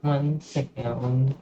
One second.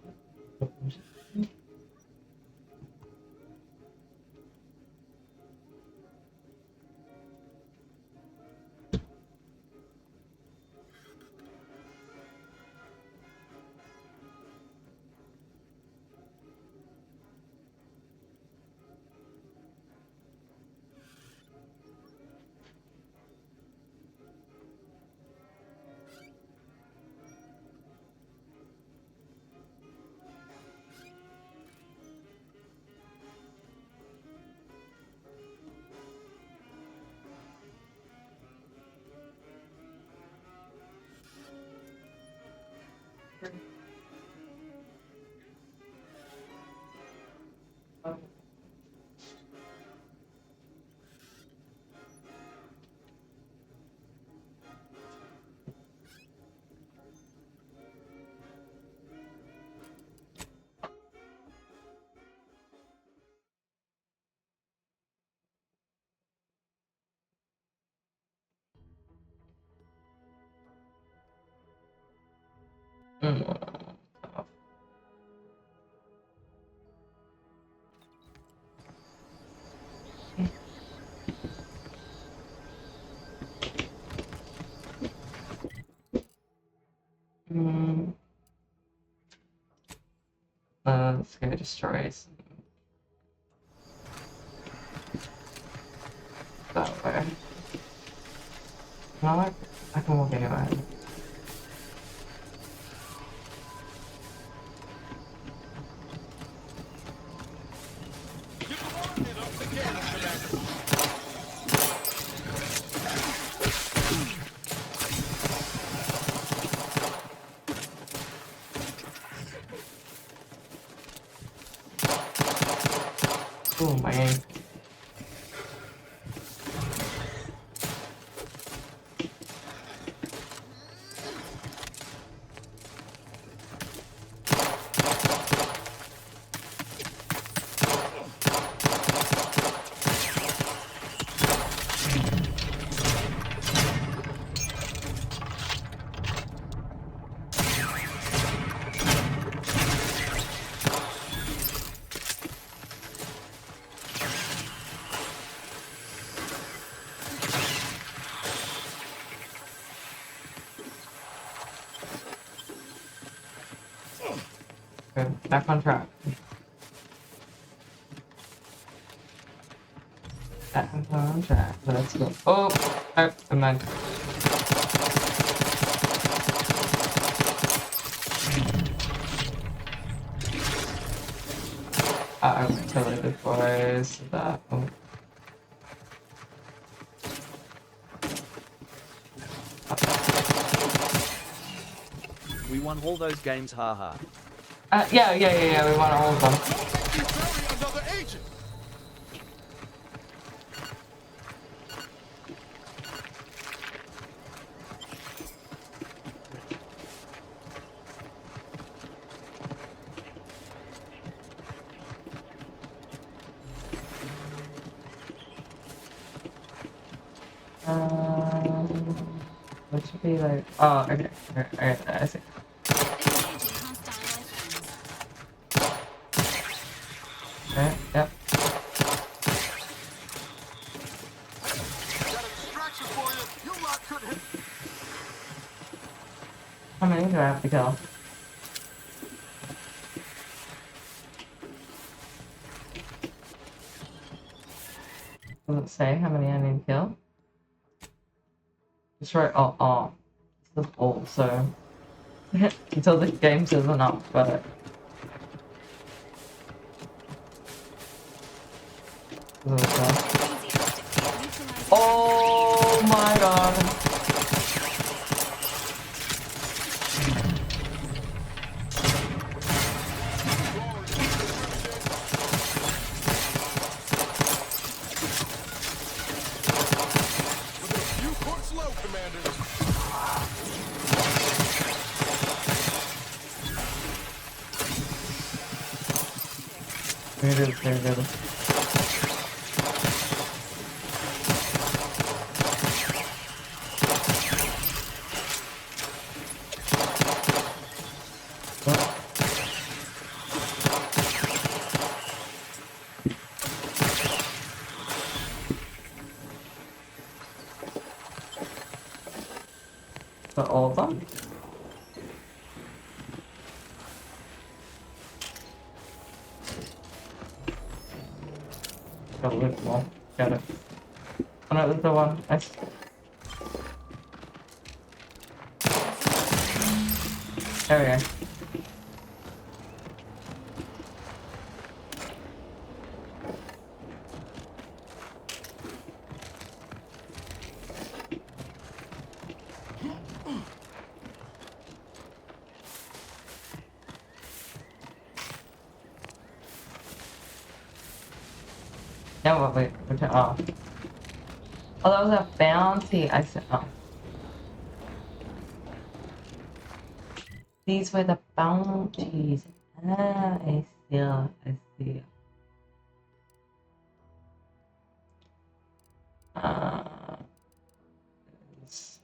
Mm, let's go destroy some that way. No, I can walk anywhere. Oh my. Good. Back on track. Back on track. Let's go. Oh, I meant. I'm totally good boys. That. Oh. We won all those games, haha. Yeah. We want all of them. Another agent. What should be like? Oh, okay. Okay, I see. Okay, yep. Got a distraction for you. You lot could hit. How many do I have to kill? Does it say how many I need to kill? Destroy all. This is all, so until the game says enough, but oh my god. You put slow, Commander. Very good. For all of them? Got a little more. Got it. Oh no, there's the one. There we go. Now what? Wait. Oh. Oh, that was a bounty. I said. Oh. These were the bounties. Ah, I see. I see. It's,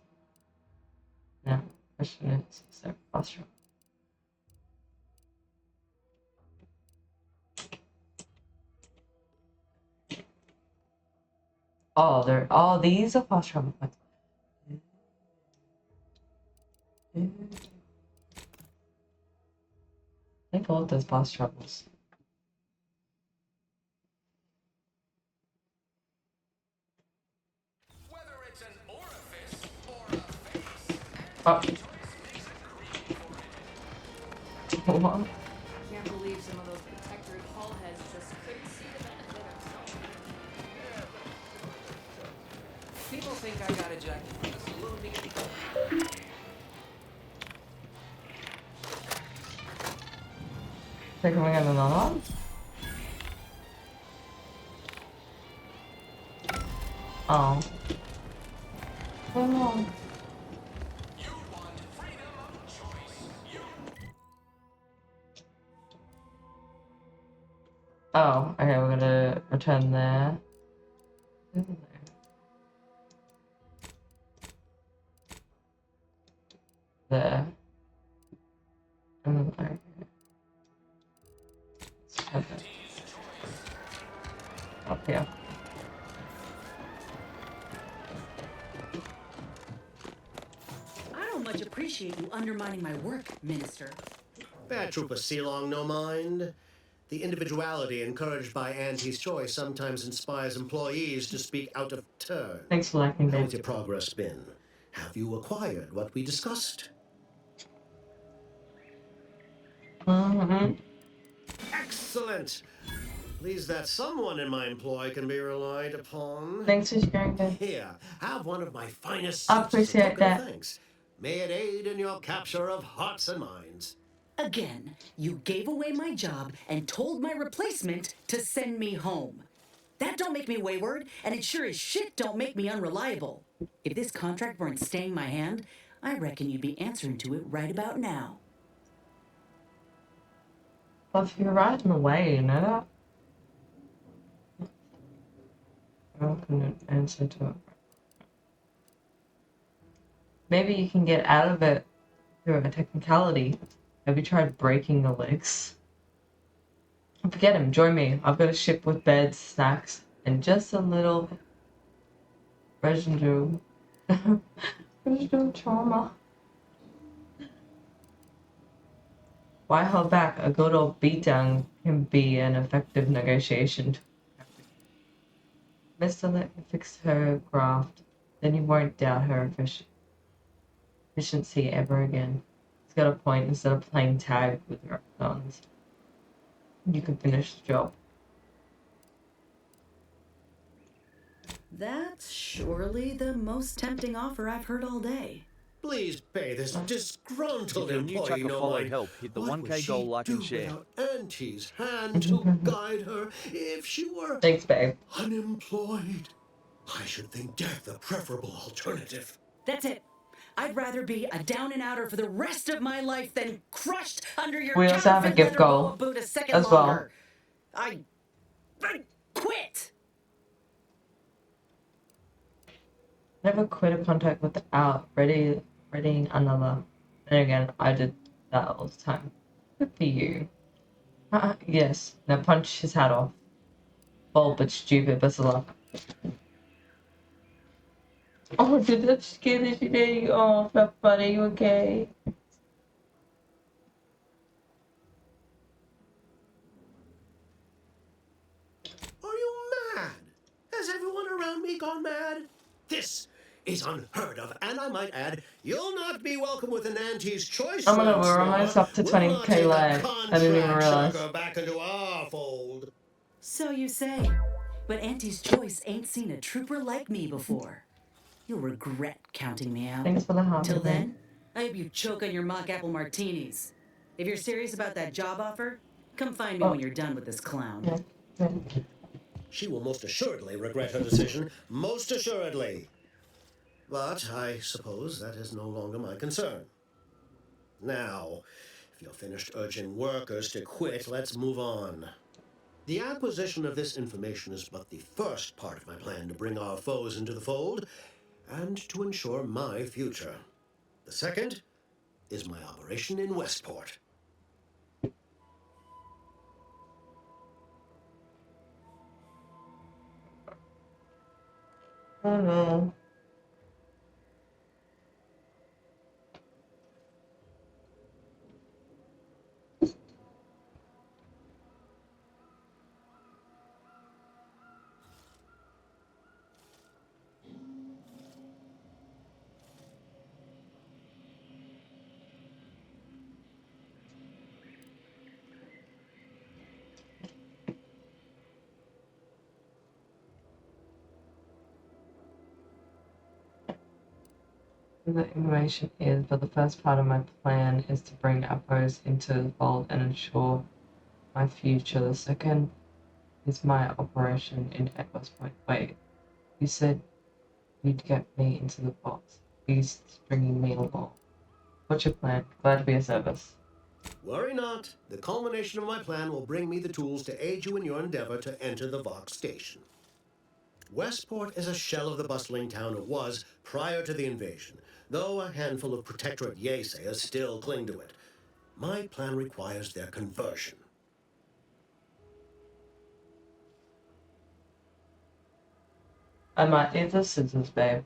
yeah, question is, so posture. Oh, these are posture. I think all of those boss troubles. Whether it's an orifice or a face, Oh. choice makes it creamy for you. What? Can't believe some of those protectorate hull heads just couldn't see the benefit of something. People think I got ejected from the saloon because Think we're getting another one? Oh. Oh no. You want freedom of choice. You Oh, okay, we're gonna return there. There. And then there. Let's head there. Up here. I don't much appreciate you undermining my work, Minister. Bad Trooper Sealong, no mind. The individuality encouraged by Auntie's choice sometimes inspires employees to speak out of turn. Thanks for liking How that. has your progress been? Have you acquired what we discussed? Excellent! Pleased that someone in my employ can be relied upon. Thanks for sharing that. Here, have one of my finest I suits as a appreciate token of that. thanks. May it aid in your capture of hearts and minds. Again, you gave away my job and told my replacement to send me home. That don't make me wayward, and it sure as shit don't make me unreliable. If this contract weren't staying my hand, I reckon you'd be answering to it right about now. Well, if you're riding away, you know that? I couldn't answer to it. Maybe you can get out of it through a technicality. Have you tried breaking the legs? Forget him, join me. I've got a ship with beds, snacks, and just a little residual trauma. Why hold back? A good old beatdown can be an effective negotiation. Mr. Let me fix her graft, then you won't doubt her efficiency ever again. He's got a point. Instead of playing tag with your guns, you can finish the job. That's surely the most tempting offer I've heard all day. Please pay this disgruntled If your new employee tracker no followed mind. help, hit the What 1K would she goal, like, and do share. without Auntie's hand to guide her if she were Thanks, babe. unemployed? I should think death a preferable alternative. That's it. I'd rather be a down and outer for the rest of my life than crushed under your We also have a counterfeit gift leather boa goal boot a second as well. longer. I quit. Never quit a contact without readying another. And again, I did that all the time. Good for you. Yes. Now punch his hat off. Bold but stupid. Best of luck. Oh, did that scare the shit out of you? Oh, Fluff buddy, you okay? Are you mad? Has everyone around me gone mad? This is unheard of, and I might add, you'll not be welcome with an Auntie's choice Oh my god, once we're more. almost up to We'll not 20k take a lag. I didn't even contract realize. sucker back into our fold. So you say. But Auntie's Choice ain't seen a trooper like me before. You'll regret counting me out. Thanks for the heart. Till then, I hope you choke on your mock apple martinis. If you're serious about that job offer, come find me Oh, when you're done with this clown. yeah. Yeah. She will most assuredly regret her decision. Most assuredly. But I suppose that is no longer my concern. Now, if you're finished urging workers to quit, let's move on. The acquisition of this information is but the first part of my plan to bring our foes into the fold and to ensure my future. The second is my operation in Westport. Oh no. The information is, but the first part of my plan is to bring Appos into the fold and ensure my future. The second is my operation in West Point. Wait, you said you'd get me into the box. He's stringing me along. What's your plan? Glad to be of service. Worry not. The culmination of my plan will bring me the tools to aid you in your endeavor to enter the Vox station. Westport is a shell of the bustling town it was prior to the invasion, though a handful of Protectorate Yesayers still cling to it. My plan requires their conversion. I might need the scissors, babe.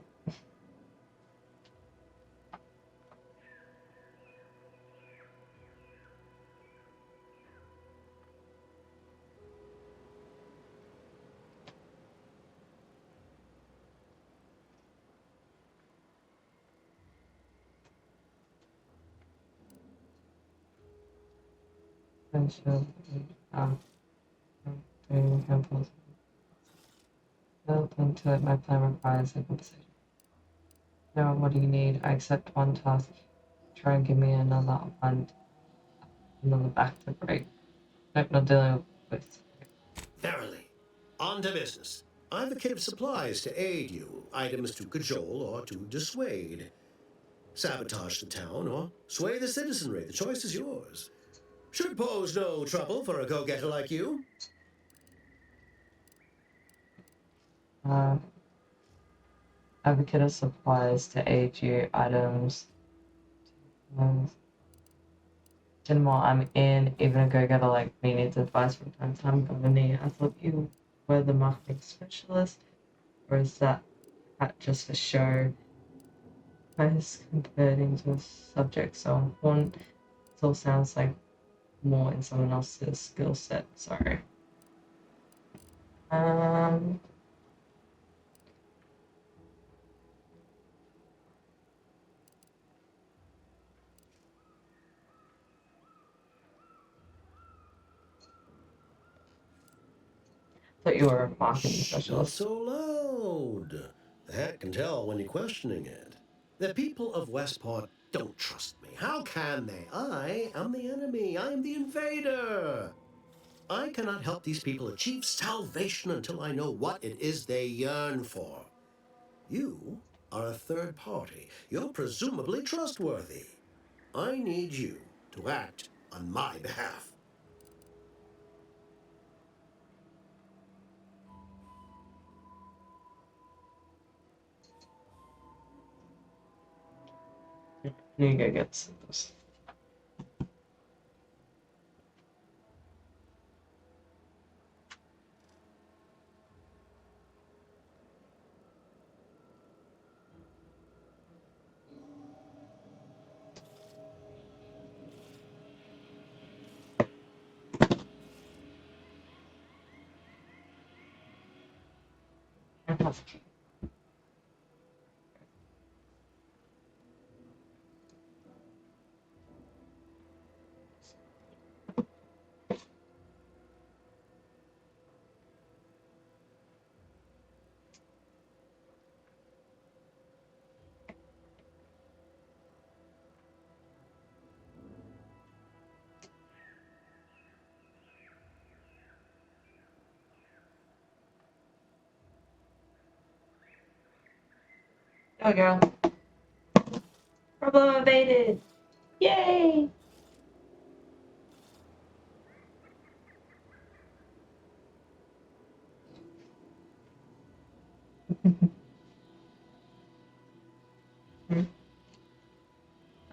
And she'll um doing handfuls. Built into it, my plan requires a conversation. No, what do you need? I accept one task. Try and give me another back to break. Nope, not dealing with. Verily. On to business. I've a kit of supplies to aid you, items to cajole or to dissuade. Sabotage the town or sway the citizenry. The choice is yours. Should pose no trouble for a go-getter like you. Uh, advocate of supplies to aid you, items. Didn't while I'm in, even a go-getter like me needs advice from time to time. Governor, I thought you were the marketing specialist, or is that hat just for show? Why is converting to a subject so important? It all sounds like more in someone else's skill set. Sorry. Um, thought you were a marketing Shh, not specialist. so loud. The hat can tell when you're questioning it. The people of Westport don't trust me. How can they? I am the enemy. I am the invader. I cannot help these people achieve salvation until I know what it is they yearn for. You are a third party. You're presumably trustworthy. I need you to act on my behalf. You go get this. don't have. Oh, girl. Problem evaded. Yay!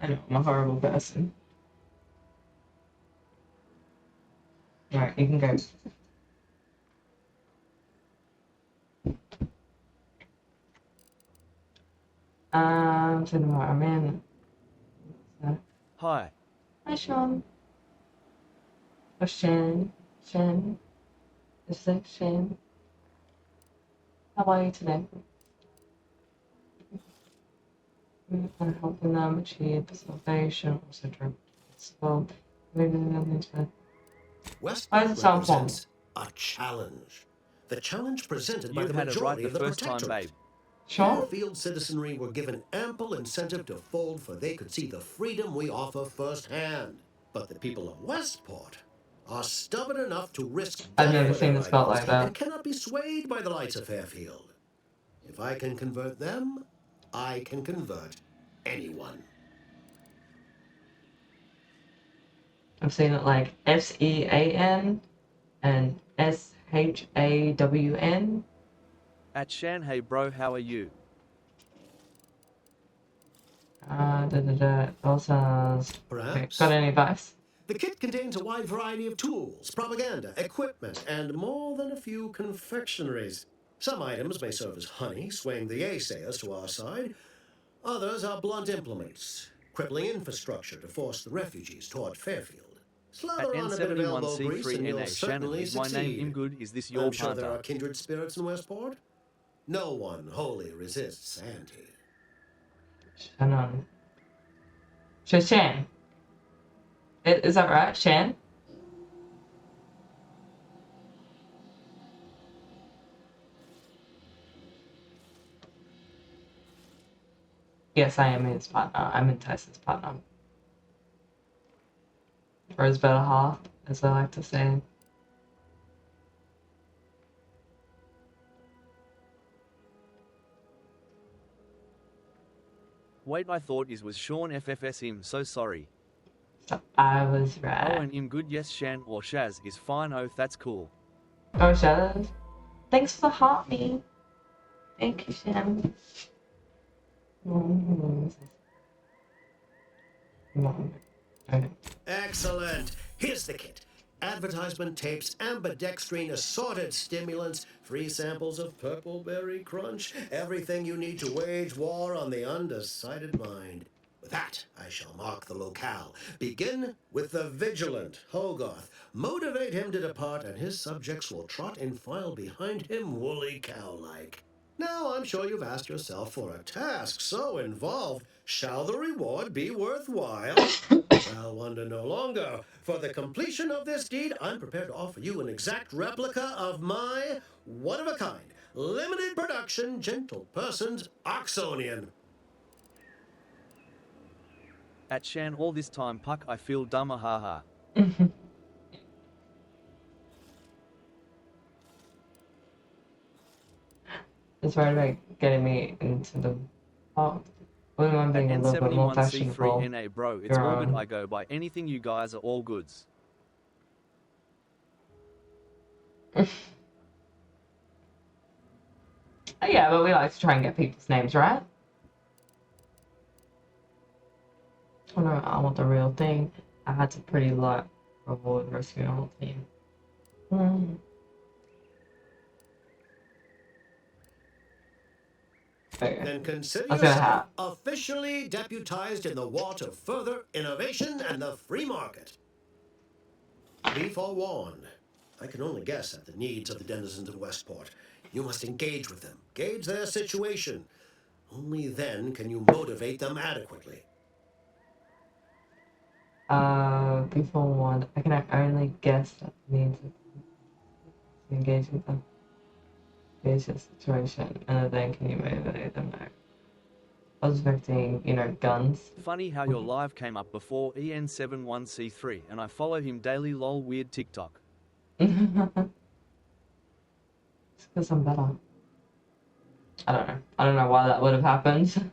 I know, I'm a horrible person. Alright, you can go. To the what I'm in. So, Hi. hi, Sean. Oh, Shan. Shan. Is it Shan? How are you today? And helping them achieve salvation, etc. So, maybe nothing's bad. Why does Westport it sound formal? represents a challenge. The challenge presented by You the had it right majority the of the first time, protectorate. babe. Sean? Fairfield citizenry were given ample incentive to fold, for they could see the freedom we offer firsthand. But the people of Westport are stubborn enough to risk I've death never for seen their this felt ideals like that. and cannot be swayed by the lights of Fairfield. If I can convert them, I can convert anyone. I've seen it like SEAN and SHAWN. At Shan, hey bro, how are you? Also, okay, Perhaps. got any advice? The kit contains a wide variety of tools, propaganda, equipment, and more than a few confectionaries. Some items may serve as honey, swaying the naysayers to our side. Others are blunt implements, crippling infrastructure to force the refugees toward Fairfield. At Slather on a bit of elbow grease and you'll N71C3NA, Shannon, certainly is my name succeed. Imgood? Is this I'm your sure there punter? are kindred spirits in Westport. No one wholly resists Santee. Shannon. Shan. Is that right? Shan? Yes, I am his partner. I'm in Tyson's partner. Or his better half, as I like to say. Wait, I thought is was Sean FFS him, so sorry. So I was Oh, right. and Im good, yes, Shan or Shaz is fine. Oh, that's cool. Oh, Shan. Thanks for the heart me. Thank you, Shan. Okay. Excellent. Here's the kit. Advertisement tapes, ambidextrine, assorted stimulants, free samples of purple berry crunch, everything you need to wage war on the undecided mind. With that, I shall mark the locale. Begin with the vigilant Hogarth. Motivate him to depart, and his subjects will trot in file behind him, woolly cow-like. Now, I'm sure you've asked yourself, for a task so involved, shall the reward be worthwhile? I'll wonder no longer. For the completion of this deed, I'm prepared to offer you an exact replica of my one-of-a-kind, limited production, gentle person's Oxonian. At Shan, all this time, Puck, I feel dumber, haha. It's right about getting me into the part. Wouldn't mind At being a little bit more fashionable. N71C3NA, bro, it's Your all good. own. I go by anything. You guys are all goods. Yeah, but we like to try and get people's names right. Oh no, I want the real thing. I had to pretty luck to avoid rescuing the whole team. Okay. Then consider I was gonna yourself officially deputized in the war to further innovation and the free market. Be forewarned. I can only guess at the needs of the denizens of Westport. You must engage with them, gauge their situation. Only then can you motivate them adequately. Before one, I can only guess that means to engage with them. Gauge the situation, and then can you motivate them out? I was expecting, guns. Funny how your live came up before EN71C3 and I follow him daily lol weird TikTok. It's because I'm better. I don't know. I don't know why that would have happened.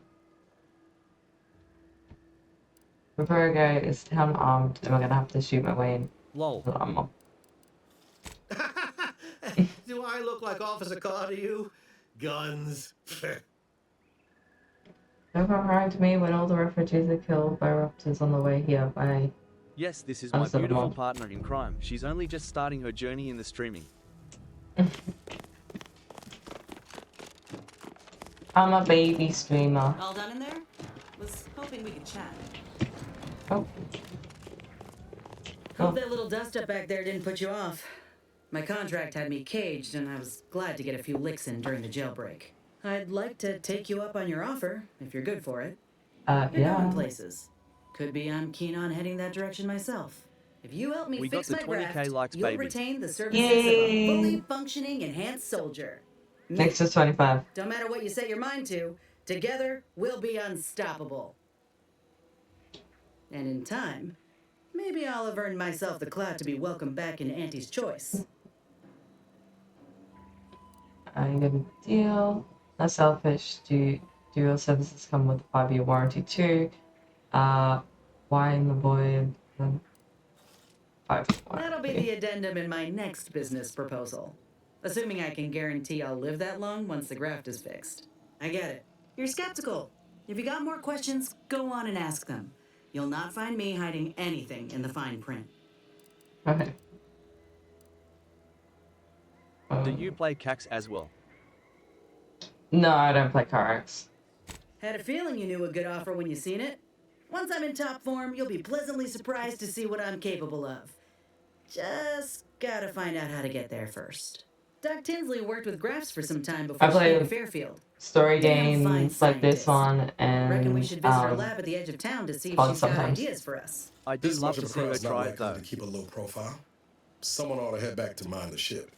Before I go, is town armed? Am I gonna have to shoot my way in? Lol. Armor. Do I look like Officer Carr to you? Guns. Don't come around to me when all the refugees are killed by raptors on the way here. Bye. Yes, this is my Understood, beautiful Mod. partner in crime. She's only just starting her journey in the streaming. I'm a baby streamer. All done in there? Was hoping we could chat. Oh. Hope that little dust up back there didn't put you off. My contract had me caged, and I was glad to get a few licks in during the jailbreak. I'd like to take you up on your offer, if you're good for it. You're Yeah. going places. Could be I'm keen on heading that direction myself. If you help me We fix got my the 20K graft, likes, you'll baby. retain the services of Yay. a fully functioning enhanced soldier. Next is 25. Don't matter what you set your mind to, together we'll be unstoppable. And in time, maybe I'll have earned myself the clout to be welcomed back in Auntie's Choice. I get a deal. Not selfish. Do your services come with a 5-year warranty too? Why in the void? 5 That'll be the addendum in my next business proposal. Assuming I can guarantee I'll live that long once the graft is fixed. I get it. You're skeptical. If you got more questions, go on and ask them. You'll not find me hiding anything in the fine print. Okay. Do you play Cax as well? No, I don't play cards. Had a feeling you knew a good offer when you seen it. Once I'm in top form, you'll be pleasantly surprised to see what I'm capable of. Just gotta find out how to get there first. Doc Tinsley worked with grafts for some time before I she came play to Fairfield. story Damn fine games like this scientist. one Reckon we and should visit her lab at the edge of town to see if fun she's got sometimes. ideas for us. I do This love much to of a see her crowd's not try it likely though. to keep a low profile. Someone ought to head back to mind the ship.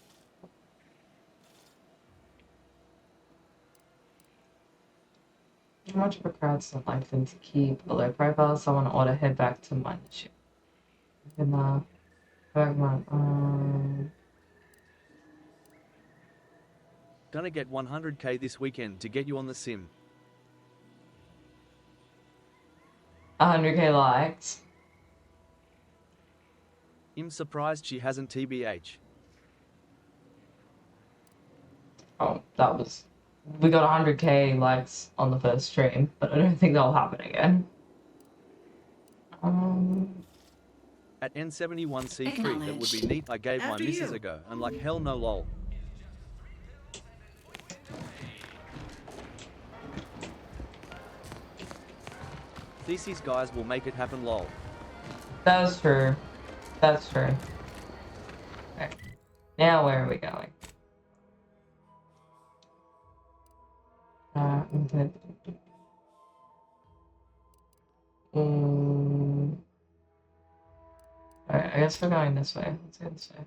How much of a crowd's not like them to keep a low profile? Someone ought to head back to mine the ship. And back mine. Gonna get 100K this weekend to get you on the sim. 100K likes. I'm surprised she hasn't TBH. Oh, that was. We got 100K likes on the first stream, but I don't think that'll happen again. At N71C3, that would be neat. I gave my After missus you. a go, and like hell no lol. Theses guys will make it happen lol. That's true. That's true. Okay. Now where are we going? Okay. Alright, I guess we're going this way. Let's go this way.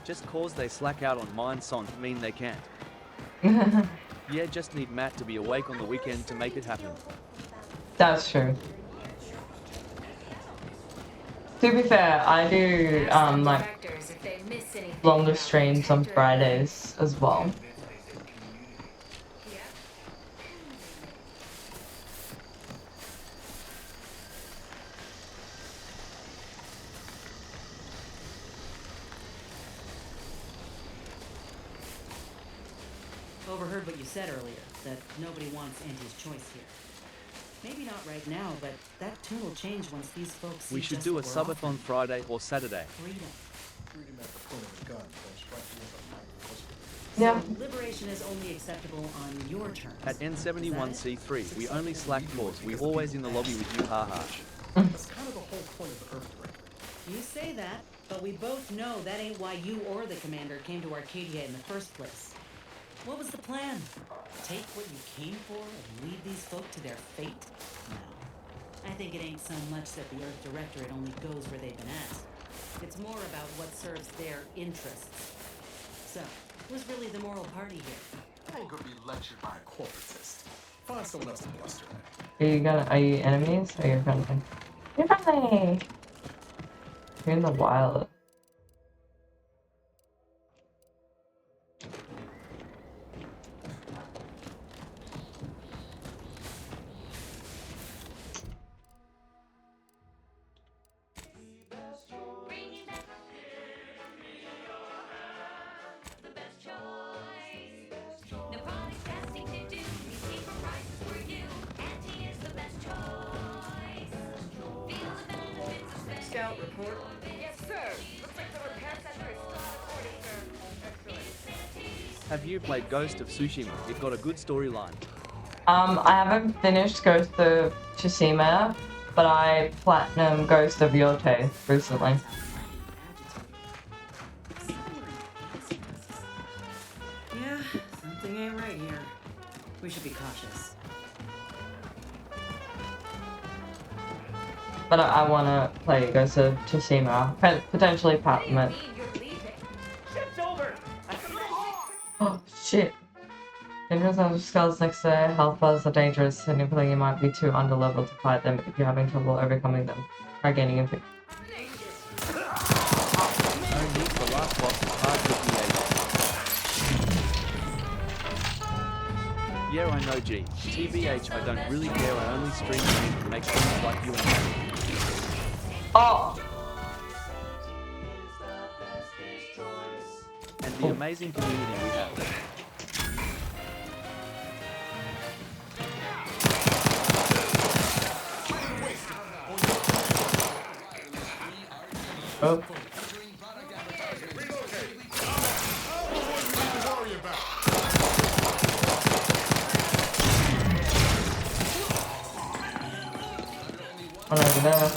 Just cause they slack out on mine song mean they can't. Yeah, just need Matt to be awake on the weekend to make it happen. That's true. To be fair, I do like Directors, if they miss anything longer about streams on Protectorate. Fridays as well. Yeah. Overheard what you said earlier, that nobody wants Auntie's Choice here. Maybe not right now, but that tune will change once these folks see We should just do a what we're subathon offering. Friday or Saturday. Freedom. Freedom at the point of the gun, don't strike you with a knife. Yeah. So liberation is only acceptable on your terms. At N71C3, we only slack cause we always in the lobby with you haha. That's kind of the whole point of the Earth Director. You say that, but we both know that ain't why you or the commander came to Arcadia in the first place. What was the plan? Take what you came for and leave these folk to their fate? No. I think it ain't so much that the Earth Directorate only goes where they've been asked. It's more about what serves their interests. So, who's really the moral party here? I ain't gonna be lectured by a corporatist. Find someone else to bluster at. Are you enemies or you're friendly? You're friendly! You're in the wild. Scout report. Yes, sir. Looks like the repair center is still out of order, sir. Excellent. Have you played Ghost of Tsushima? It got a good storyline. I haven't finished Ghost of Tsushima, but I platinum Ghost of Yote recently. Yeah, something ain't right here. We should be cautious. But I want to play Ghost of Tsushima, potentially platinum it. Ship's over! Oh shit. Dangerous and skulls next to health bars are dangerous, and if you might be too underleveled to fight them if you're having trouble overcoming them. Try gaining info. No need for last boss is hard with the 8. Yeah, I know, G. TBH, I don't really care, I only stream games to make friends like you and me. Oh! And the amazing community we have. Oh. One over there.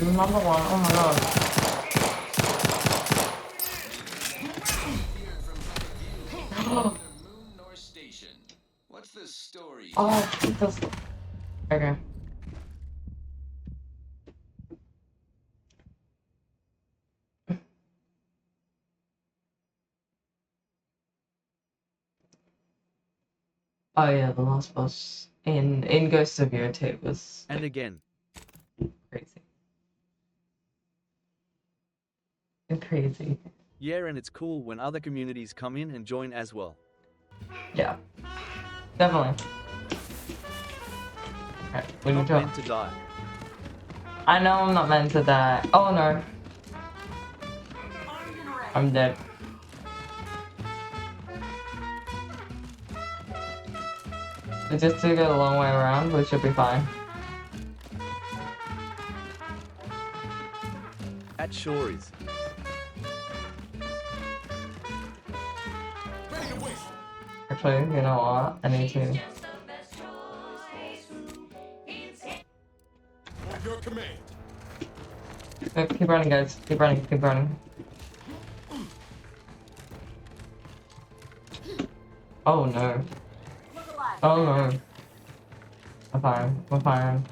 Number one, oh my god. What's the story? Oh, Jesus. Okay. Oh yeah, the last boss in Ghost of Yote was And again, crazy. Crazy. yeah, and it's cool when other communities come in and join as well. Yeah. Definitely. Alright, we need Not to. meant to die. I know I'm not meant to die. Oh no. I'm dead. We just took it a long way around, we should be fine. That sure is. Actually, you know what? I need to. Your command. Keep running, guys. Keep running, keep running. Oh no. Oh no. I'm fine. We're fine.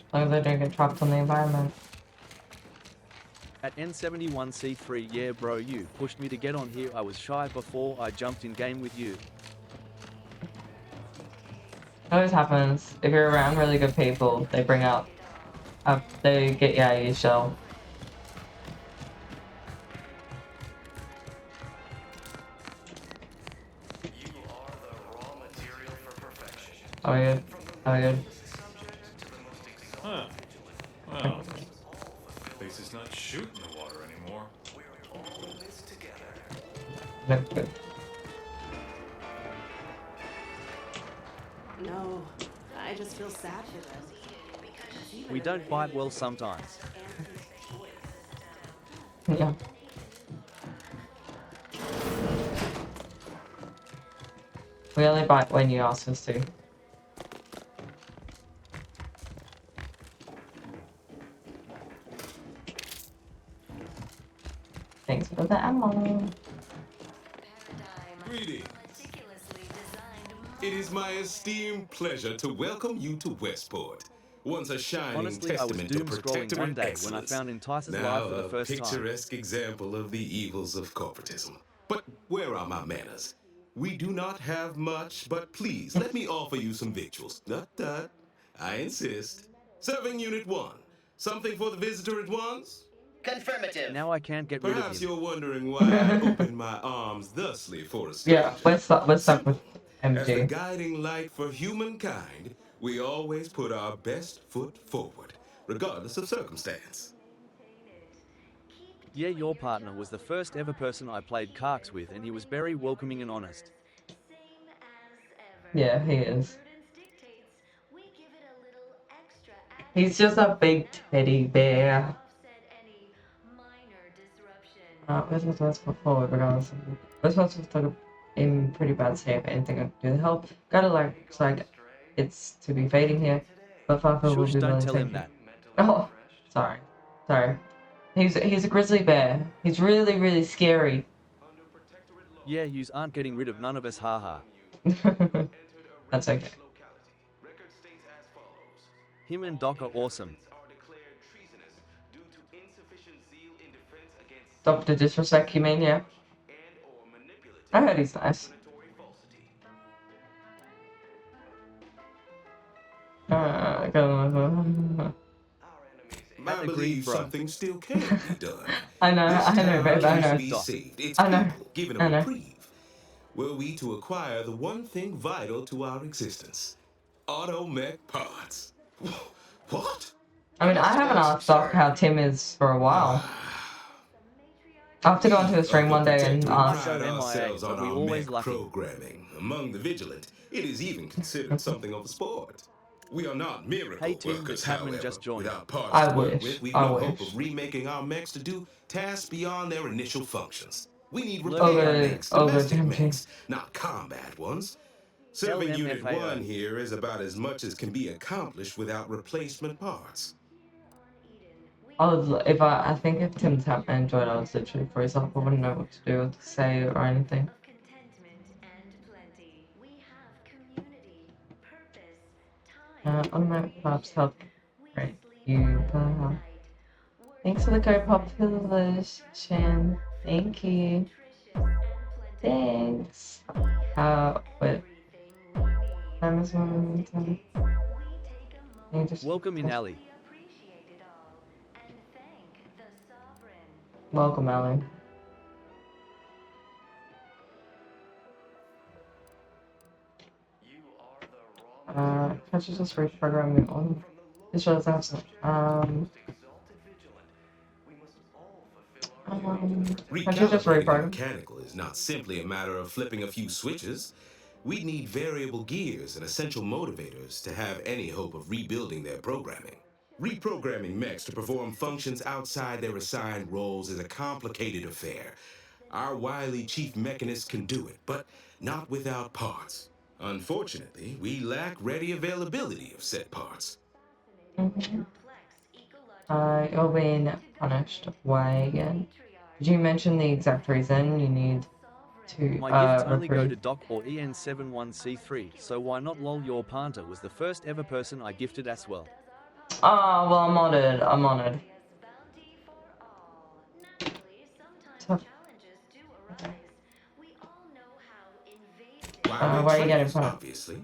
As long as I don't get trapped on the environment. At N71C3, yeah bro, you pushed me to get on here. I was shy before I jumped in game with you. It always happens. If you're around really good people, they bring up, they get you out of your shell. You are the raw material for perfection. Oh we good? Oh we good? Huh. Well, at least it's not shooting the water anymore. We're all in this together. Good, good. No, I just feel sad for them. We don't fight well sometimes. Yeah. We only bite when you ask us to. Thanks for the ammo. Greetings. It is my esteemed pleasure to welcome you to Westport. Once a shining Honestly, I was testament to doom scrolling one protectorate day when I excellence. found Enticer's Now live for the a first time. picturesque example of the evils of corporatism. But where are my manners? We do not have much, but please let me offer you some victuals. Tut. I insist. Serving Unit 1. Something for the visitor at once? Confirmative. Now I can't get rid of Perhaps him. you're wondering why I open my arms thusly for a Yeah, stranger. let's start with Simple. As the MG. guiding light for humankind, we always put our best foot forward, regardless of circumstance. Yeah, your partner was the first ever person I played cards with, and he was very welcoming and honest. Yeah, he is. He's just a big teddy bear. We're supposed to go forward regardless of. We're supposed to start in pretty bad state. Anything I can do to help. Gotta looks like it's to be fading here, but Farfa will Shush, be don't willing to tell take him you. that. Oh, sorry. He's a grizzly bear. He's really scary. Yeah, yous aren't getting rid of none of us, haha. That's okay. Him and Doc are awesome. Dr. Disrespect, you mean? Yeah. I heard he's nice. Uh, I Agreed, believe bro. something still can be done. I know, This town babe, I can know. be saved. Its I know, people given a I know. reprieve. Were we to acquire the one thing vital to our existence, automech parts. What? I mean, I haven't asked Doc how Tim is for a while. I'll have to go onto a We stream of the one day and Protectorate ask. pride So MIA, ourselves but on we our always mech lucky. programming. Among the vigilant, it is even considered something of a sport. We are not miracle Hey Tim, the workers, Catman however. just joined. Without parts I to work wish. with, we've I no hope wish. of remaking our mechs to do tasks beyond their initial functions. We need Learning repair by me. mechs, Over domestic tempting. mechs, not combat ones. Serving Unit LMFAO. 1 here is about as much as can be accomplished without replacement parts. I think if Tim Tap enjoyed, I was literally freeze up. I wouldn't know what to do, or to say, or anything. On my pops help. Great. You, thanks for the co-population. Thank you. Thanks. Wait. Amazon. Welcome in, Ali. Welcome, Ellie. Can't you just reprogram me on? This shows I have some. Can't you just Recalibrating a reprogram? mechanical is not simply a matter of flipping a few switches. We need variable gears and essential motivators to have any hope of rebuilding their programming. Reprogramming mechs to perform functions outside their assigned roles is a complicated affair. Our wily chief mechanist can do it, but not without parts. Unfortunately, we lack ready availability of said parts. You're being punished. Why again? Did you mention the exact reason you need to My gifts only go to reprieve? Doc or EN71C3, so why not lol? Your Panta was the first ever person I gifted as well. Oh, well, I'm honored. I'm honored. Tough. Why, we're Why are you getting traitors, punished? obviously.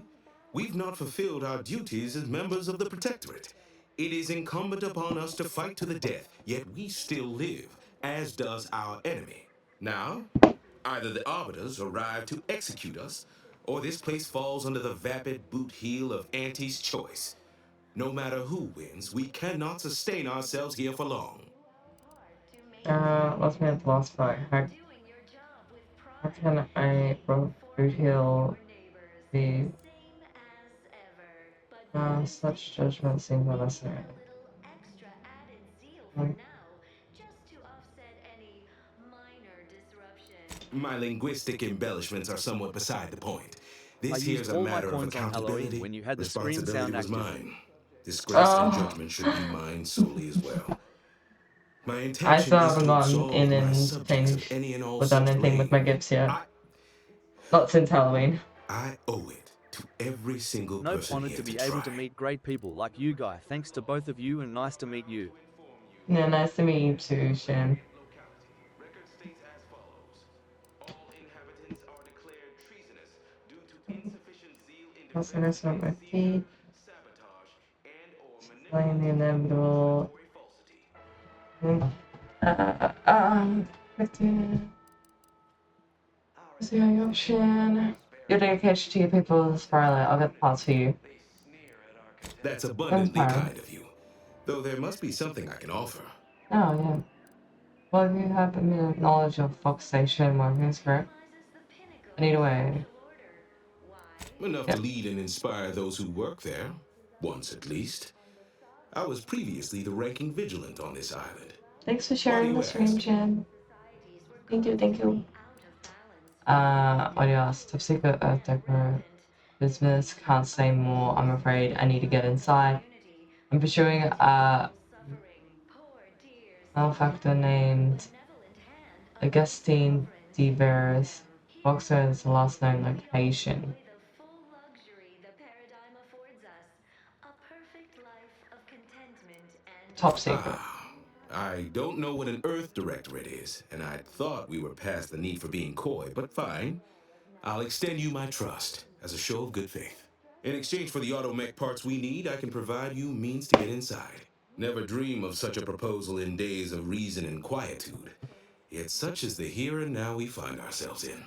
We've not fulfilled our duties as members of the Protectorate. It is incumbent upon us to fight to the death, yet we still live, as does our enemy. Now, either the Arbiters arrive to execute us, or this place falls under the vapid boot heel of Auntie's choice. No matter who wins, we cannot sustain ourselves here for long. Let's make the last fight. How can I boot heal the such judgment seems unnecessary. My linguistic embellishments are somewhat beside the point. I This used here's a all my matter of coins on Halloween accountability. when you had the scream Responsibility sound was active. mine. Disgrace and Oh, judgment should be mine solely as well. My I intention still is haven't to gotten in absolve my and subjects of changed any and all or done such anything with my blame. gifts yet. I, Not since Halloween. I owe it to every single Nope, person honored here to to be able to try. meet great people like you guy. Thanks to both of you and nice to meet you. Yeah, nice to meet you too, Shin. Record states as follows. All inhabitants are declared treasonous due to insufficient zeal in Also, that's not my feet. sabotage, and or Playing the inevitable. falsity. 15. See how you're Shin. Your dedication to your people is inspiring. I'll get the parts for you. That's abundantly Inspiring. kind of you. Though there must be something I can offer. Oh, yeah. Well, if you have a bit of knowledge of Fox Station workings, correct? Anyway, Enough yeah. to lead and inspire those who work there. Once at least. I was previously the ranking vigilant on this island. Thanks for Why do sharing you the stream, ask? Jen. Thank you, thank you. What do you ask? Top secret Earth Decor business. Can't say more, I'm afraid. I need to get inside. I'm pursuing a malefactor named Augustine DeVeris. Boxer is the last known location. Top secret. Ah, I don't know what an Earth Directorate is, and I thought we were past the need for being coy, but fine. I'll extend you my trust as a show of good faith. In exchange for the automech parts we need, I can provide you means to get inside. Never dream of such a proposal in days of reason and quietude. Yet such is the here and now we find ourselves in.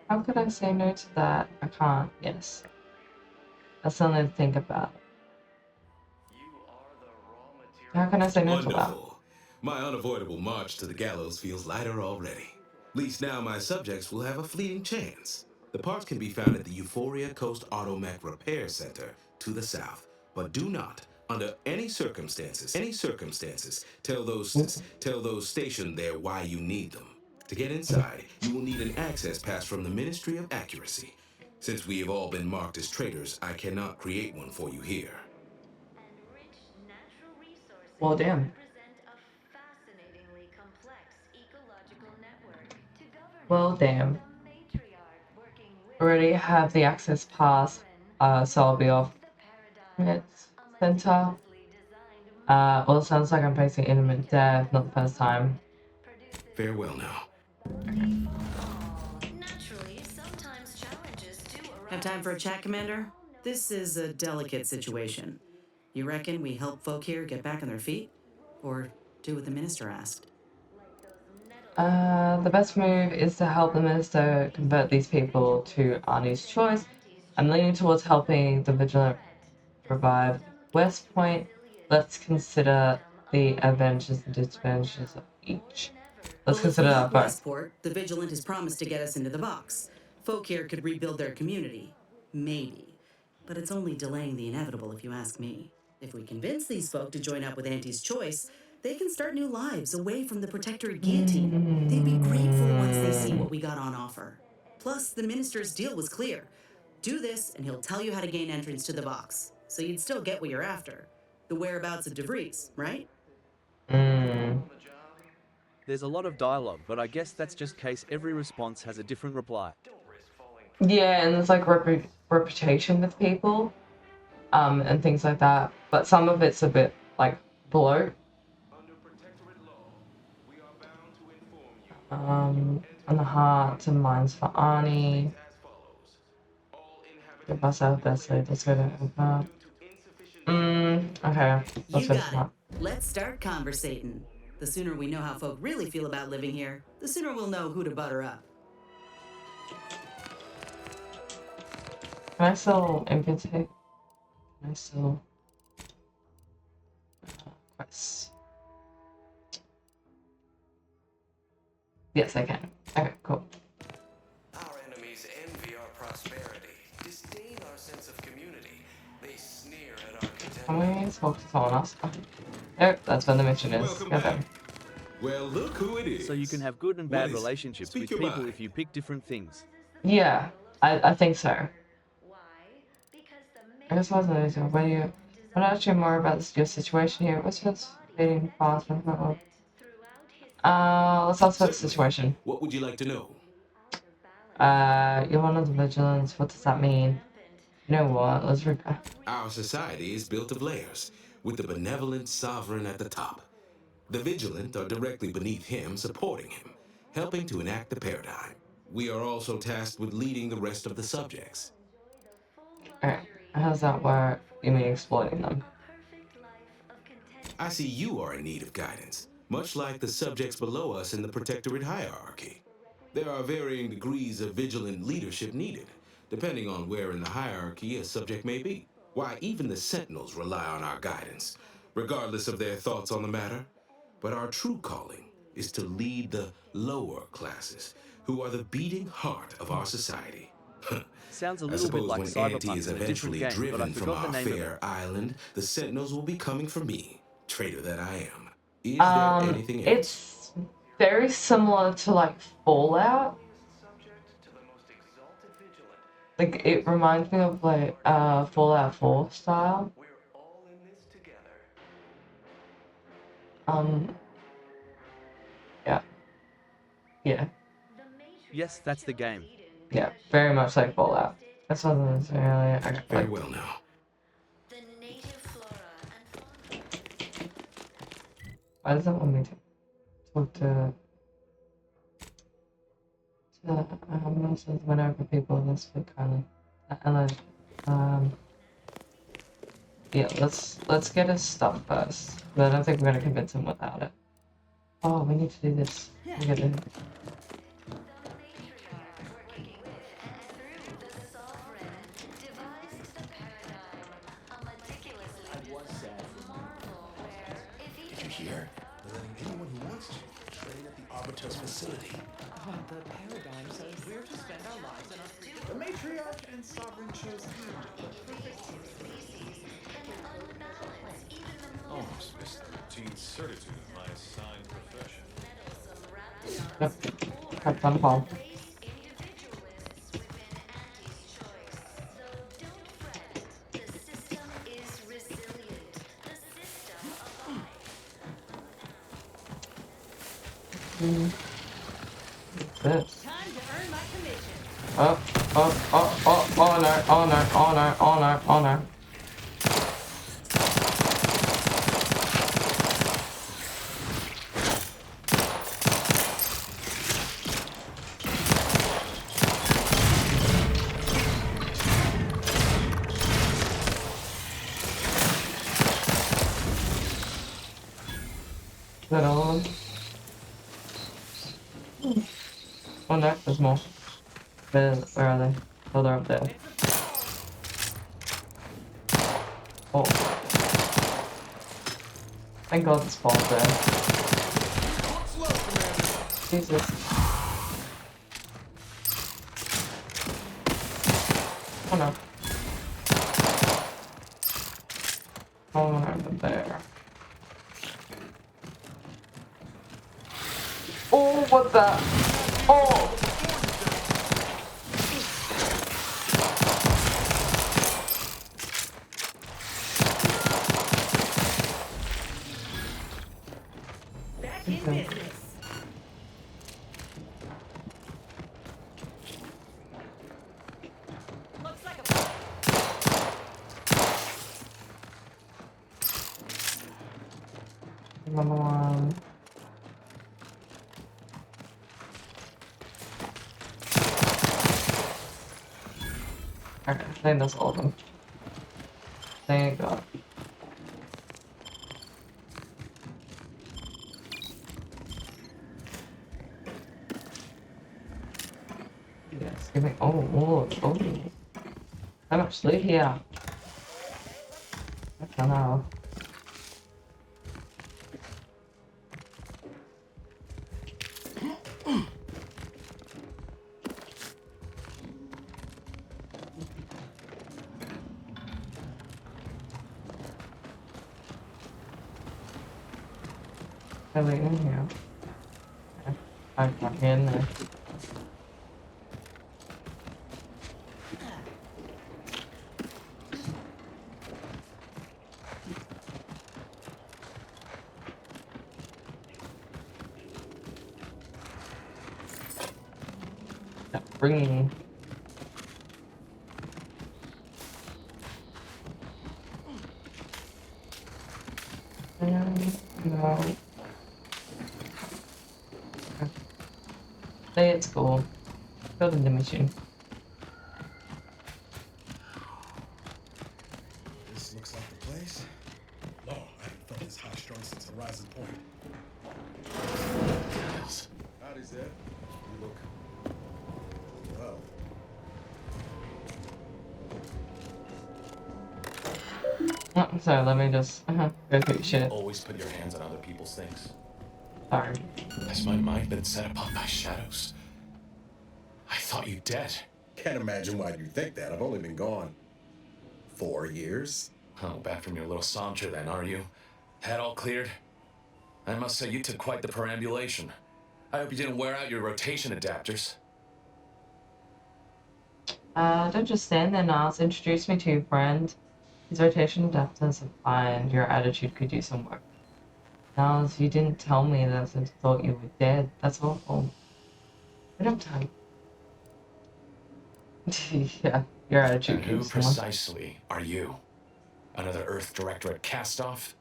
How could I say no to that? I can't, yes. That's something to think about. How can I say no to that? Wonderful. My unavoidable march to the gallows feels lighter already. At least now my subjects will have a fleeting chance. The parts can be found at the Euphoria Coast Automech Repair Center to the south. But do not, under any circumstances, tell those stationed there why you need them. To get inside, you will need an access pass from the Ministry of Accuracy. Since we have all been marked as traitors, I cannot create one for you here. Well, damn. Well, damn. Already have the access pass, so I'll be off. It's center. Well, it sounds like I'm facing imminent death, not the first time. Farewell now. Have time for a chat, Commander? This is a delicate situation. You reckon we help folk here get back on their feet? Or do what the minister asked? The best move is to help the minister convert these people to Arnie's choice. I'm leaning towards helping the Vigilant revive West Point. Let's consider the advantages and disadvantages of each. Let's Well, if we consider help that both. Westport, the Vigilant has promised to get us into the box. Folk here could rebuild their community. Maybe. But it's only delaying the inevitable, if you ask me. If we convince these folk to join up with Auntie's choice, they can start new lives away from the protectorate guillotine. They'd be grateful once they see what we got on offer. Plus, the minister's deal was clear. Do this, and he'll tell you how to gain entrance to the box. So you'd still get what you're after. The whereabouts of DeVries, right? There's a lot of dialogue, but I guess that's just case every response has a different reply. Yeah, and there's like reputation with people, and things like that. But some of it's a bit like bloat. And the hearts and minds for Arnie. Give myself best lead. Let's go to okay. Let's You go to got smart. it. Let's start conversating. The sooner we know how folk really feel about living here, the sooner we'll know who to butter up. Can I still imputate? Can I still quests? Yes, I can. Okay, cool. Our enemies envy our prosperity, disdain our sense of community. They sneer at our Can contentment. we talk to someone else? Nope, that's when the mission is. Welcome Go back. then. Well, look who it is. So you can have good and What bad is it? relationships Speak with your people mind. if you pick different things. Yeah, I think so. I guess I wasn't easy. When I ask you more about your situation here, what's your dating past? Let's ask about the Certainly. situation. What would you like to know? You're one of the vigilance. What does that mean? You know what? Our society is built of layers, with the benevolent sovereign at the top. The vigilant are directly beneath him, supporting him, helping to enact the paradigm. We are also tasked with leading the rest of the subjects. Alright, how does that work? You mean exploiting them? I see you are in need of guidance, much like the subjects below us in the protectorate hierarchy. There are varying degrees of vigilant leadership needed, depending on where in the hierarchy a subject may be. Why, even the sentinels rely on our guidance, regardless of their thoughts on the matter. But our true calling is to lead the lower classes, who are the beating heart of our society. Sounds a I little bit suppose like when Auntie Cyberpunk is in a different eventually game, but I driven from forgot the our name of it. fair island, the sentinels will be coming for me, traitor that I am. Is there anything else? It's very similar to like Fallout. Like it reminds me of like Fallout 4 style. Um, yeah, yeah, Yes, that's the game. yeah, very much like Fallout. That's not necessarily Very like. well now. Why does it want me to talk to Moses whenever people this speak kindly? And then, yeah, let's get his stuff first. But I don't think we're gonna convince him without it. Oh, we need to do this. We gotta. Did you hear? They're letting anyone who wants to train at the Arbiter's facility. The paradigm says we're to spend our lives in a freedom. The matriarch and sovereign chose him, the perfect Almost missed the routine certitude of my assigned profession. Yep. Have fun, Paul. This. Oh, no, oh no, oh no, oh no, oh no. Is that all of them? Oh no, there's more. Where are they? Oh, they're up there. Oh. Thank God this falls there. Jesus. Oh no. Oh no, over there. Oh, what the? Oh! Back in business. Looks like a Number one. Okay, I think that's all of them. Thank God. Yes, give me. Oh, oh, oh. How much loot here? I don't know. Are we in here? I'm back in there. Bringing. No. Stay at school. Building the mission. This looks like the place. No, I haven't felt this high strung since Horizon Point. Howdy, Zed. You look well. Oh, sorry, let me just go through shit. Always put your hands on other people's things. Sorry. Has my mind been set upon by shadows? I thought you dead. Can't imagine why you think that. I've only been gone 4 years. Oh, back from your little saunter then, are you? Head all cleared? I must say you took quite the perambulation. I hope you didn't wear out your rotation adapters. Don't just stand there, Niles. Introduce me to your friend. His rotation adapters are fine. Your attitude could use some work. Niles, you didn't tell me that I thought you were dead. That's awful. We don't have time. Yeah, your attitude And could who use some work. precisely are you? Another Earth Directorate cast-off?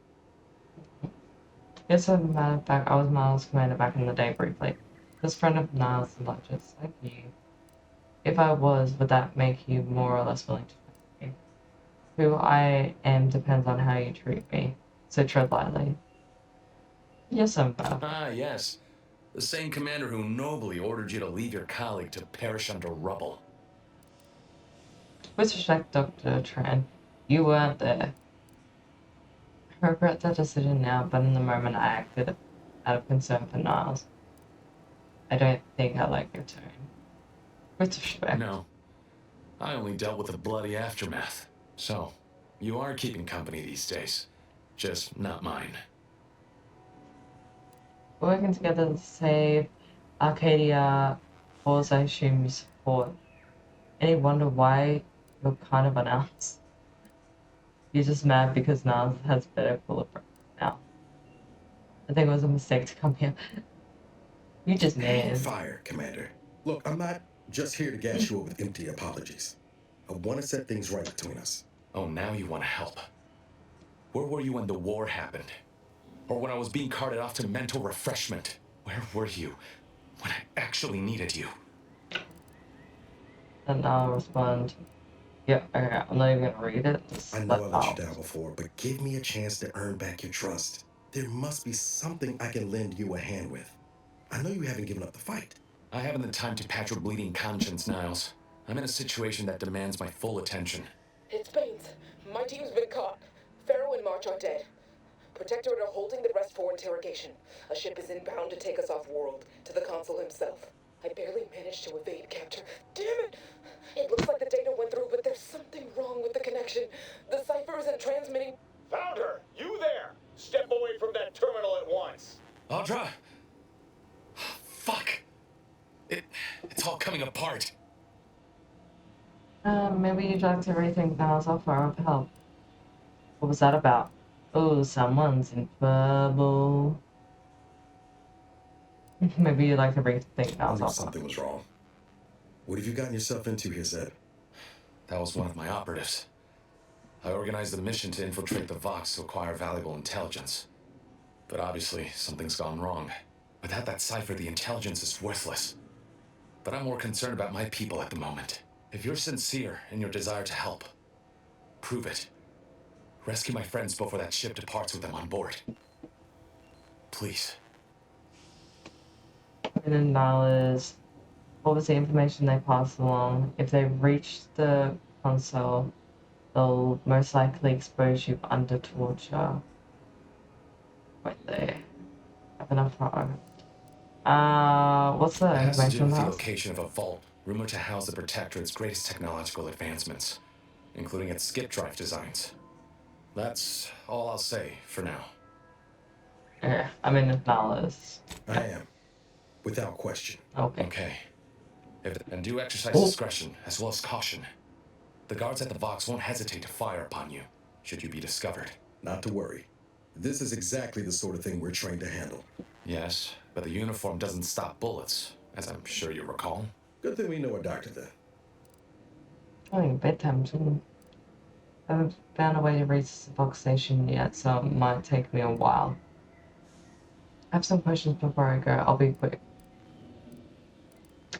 Yes, as a matter of fact, I was Miles' commander back in the day briefly. This friend of Niles and not just like you. If I was, would that make you more or less willing to trust me? Who I am depends on how you treat me, so tread lightly. Yes, I'm bad. Ah, yes. The same commander who nobly ordered you to leave your colleague to perish under rubble. With respect, Dr. Tran, you weren't there. I regret that decision now, but in the moment I acted out of concern for Niles. I don't think I like your tone. With respect. No. I only dealt with the bloody aftermath. So, you are keeping company these days. Just not mine. We're working together to save Arcadia, cause I assume you support. Any wonder why you're kind of announced? You're just mad because Niles has better bulletproof now. I think it was a mistake to come here. You just Hang mad. fire, Commander. Look, I'm not just here to gas you up with empty apologies. I want to set things right between us. Oh, now you want to help. Where were you when the war happened? Or when I was being carted off to mental refreshment? Where were you when I actually needed you? And I'll respond, yeah, okay, I'm not even gonna read it. Just I know I let you out. down before, but give me a chance to earn back your trust. There must be something I can lend you a hand with. I know you haven't given up the fight. I haven't the time to patch your bleeding conscience, Niles. I'm in a situation that demands my full attention. It's Baines. My team's been caught. Pharaoh and March are dead. Protectorate are holding the rest for interrogation. A ship is inbound to take us off-world, to the consul himself. I barely managed to evade capture. Damn it! It looks like the data went through, but there's something wrong with the connection. The cipher isn't transmitting. Found her! You there! Step away from that terminal at once! Audra! Fuck! It's all coming apart. Maybe you'd like to rethink Niles' offer of help. What was that about? Oh, someone's in trouble. Maybe you'd like to rethink I Niles' knew offer. something was wrong. What have you gotten yourself into here, Zed? That was one of my operatives. I organized the mission to infiltrate the Vox to acquire valuable intelligence. But obviously, something's gone wrong. Without that cipher, the intelligence is worthless. But I'm more concerned about my people at the moment. If you're sincere in your desire to help, prove it. Rescue my friends before that ship departs with them on board. Please. And then Niles, what was the information they passed along? If they reach the console, they'll most likely expose you under torture. Wait, they have enough time. What's the It has to do information with the house? location of a vault, rumored to house the Protectorate's greatest technological advancements, including its skip drive designs. That's all I'll say for now. Yeah, I mean, if Niles. I am. without question. Okay. Okay. And do exercise Oh. discretion as well as caution. The guards at the Vox won't hesitate to fire upon you, should you be discovered. Not to worry. This is exactly the sort of thing we're trained to handle. Yes, but the uniform doesn't stop bullets, as I'm sure you recall. Good thing we know a doctor then. Oh, bedtime soon. I haven't found a way to reach the Vox station yet, so it might take me a while. I have some questions before I go. I'll be quick.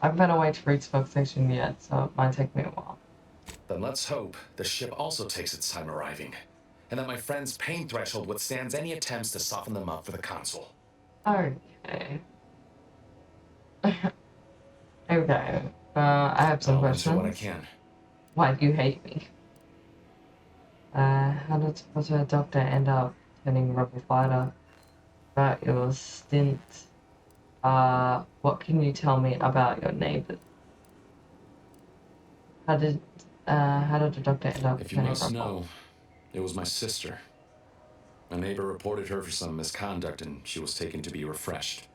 I haven't found a way to reach the Vox station yet, so it might take me a while. Then let's hope the ship also takes its time arriving, and that my friend's pain threshold withstands any attempts to soften them up for the console. Okay. Okay. I have some I'll questions. answer what I can. Why do you hate me? How did the doctor end up turning rebel fighter? About your stint. What can you tell me about your neighbors? How did the doctor end up If you turning must rebel? know, it was my sister. A neighbor reported her for some misconduct, and she was taken to be refreshed.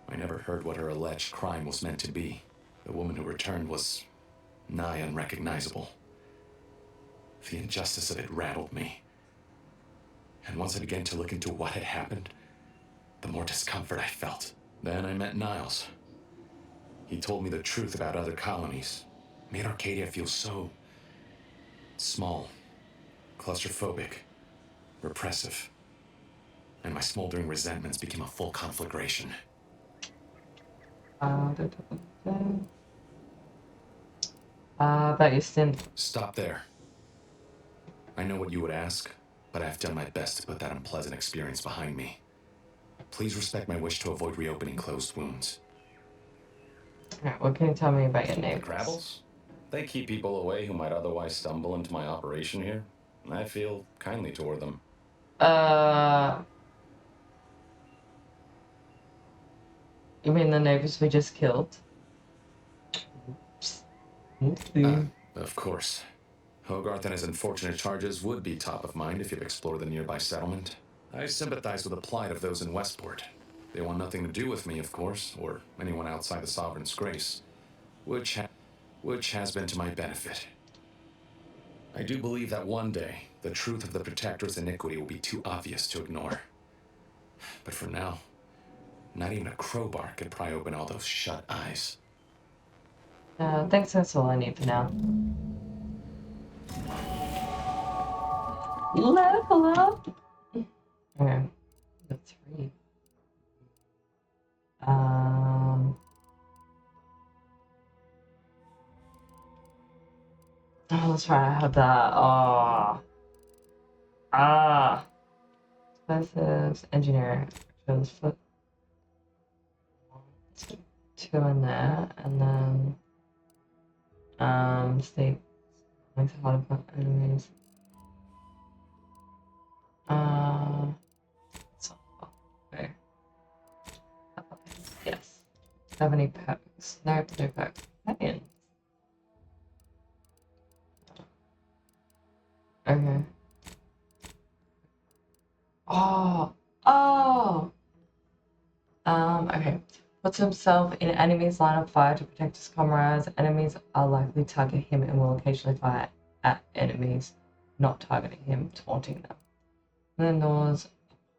I never heard what her alleged crime was meant to be. The woman who returned was nigh unrecognizable. The injustice of it rattled me. And once I began to look into what had happened, the more discomfort I felt. Then I met Niles. He told me the truth about other colonies. Made Arcadia feel so small, claustrophobic, repressive. And my smoldering resentments became a full conflagration. About your stint. Stop there. I know what you would ask, but I've done my best to put that unpleasant experience behind me. Please respect my wish to avoid reopening closed wounds. Alright, what can you tell me about your The neighbors? Crabbles? They keep people away who might otherwise stumble into my operation here. I feel kindly toward them. You mean the neighbors we just killed? Of course. Hogarth and his unfortunate charges would be top of mind if you've explored the nearby settlement. I sympathize with the plight of those in Westport. They want nothing to do with me, of course, or anyone outside the Sovereign's grace, which has been to my benefit. I do believe that one day, the truth of the Protector's iniquity will be too obvious to ignore. But for now, not even a crowbar could pry open all those shut eyes. Thanks, that's all I need for now. Level up! Okay, that's free. Oh, that's right, I have that. Oh. Explosives, engineering. So let's put 2 in there, and then, state, makes it harder for enemies. Okay. Yes. Have any perks? No, no perks. Companions. Okay. Oh! Okay. Puts himself in enemy's line of fire to protect his comrades. Enemies are likely to target him and will occasionally fire at enemies not targeting him, taunting them. And then ignores a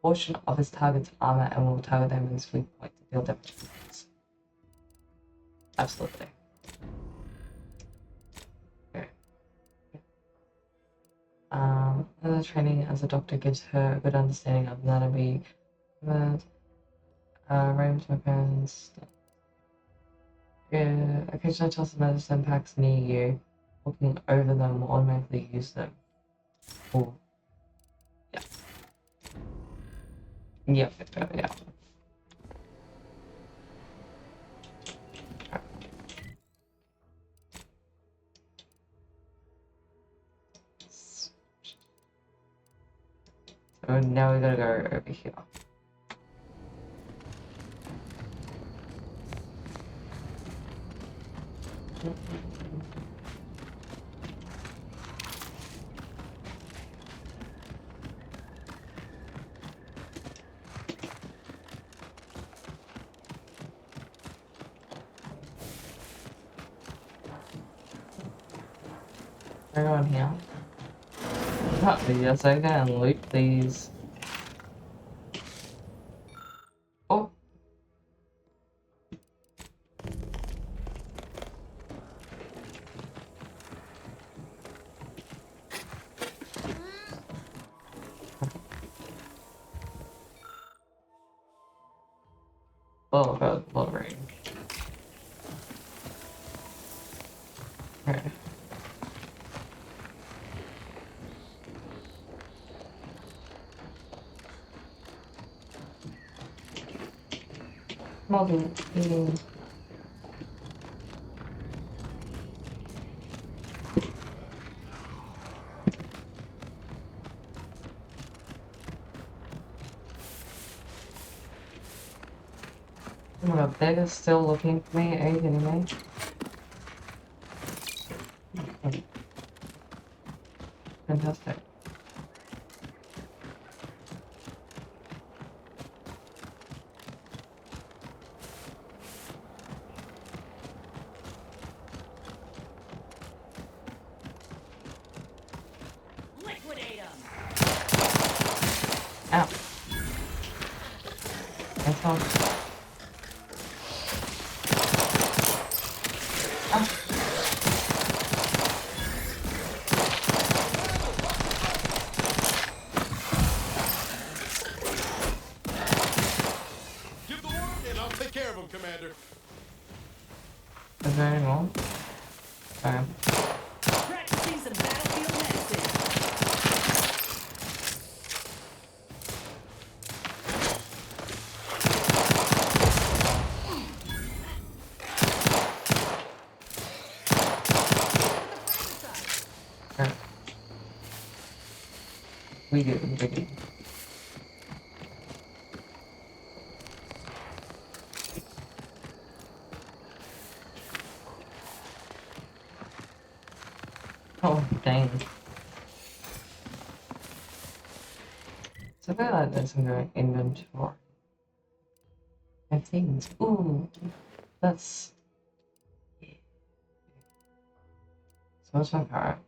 portion of his target's armor and will target them with his weak point to deal damage. Absolutely. Okay. The training as a doctor gives her a good understanding of anatomy, range weapons. Occasionally toss the medicine packs near you. Walking over them will automatically use them. Oh. Yeah. Yep, yeah. So now we gotta go over here. Right on here. Yes, I can loot these. Oh. Oh god, lottery. Okay. Model eating. Oh my god, they're still looking for me. Are you kidding me? Fantastic. Liquidate them. Ow. That's all. Give the order, and I'll take care of him, Commander. Is there any more? Okay. Practicing some battlefield medicine. Okay. We do. Oh, dang. So I feel like there's some good inventory. I think. Ooh, that's. So what's my car?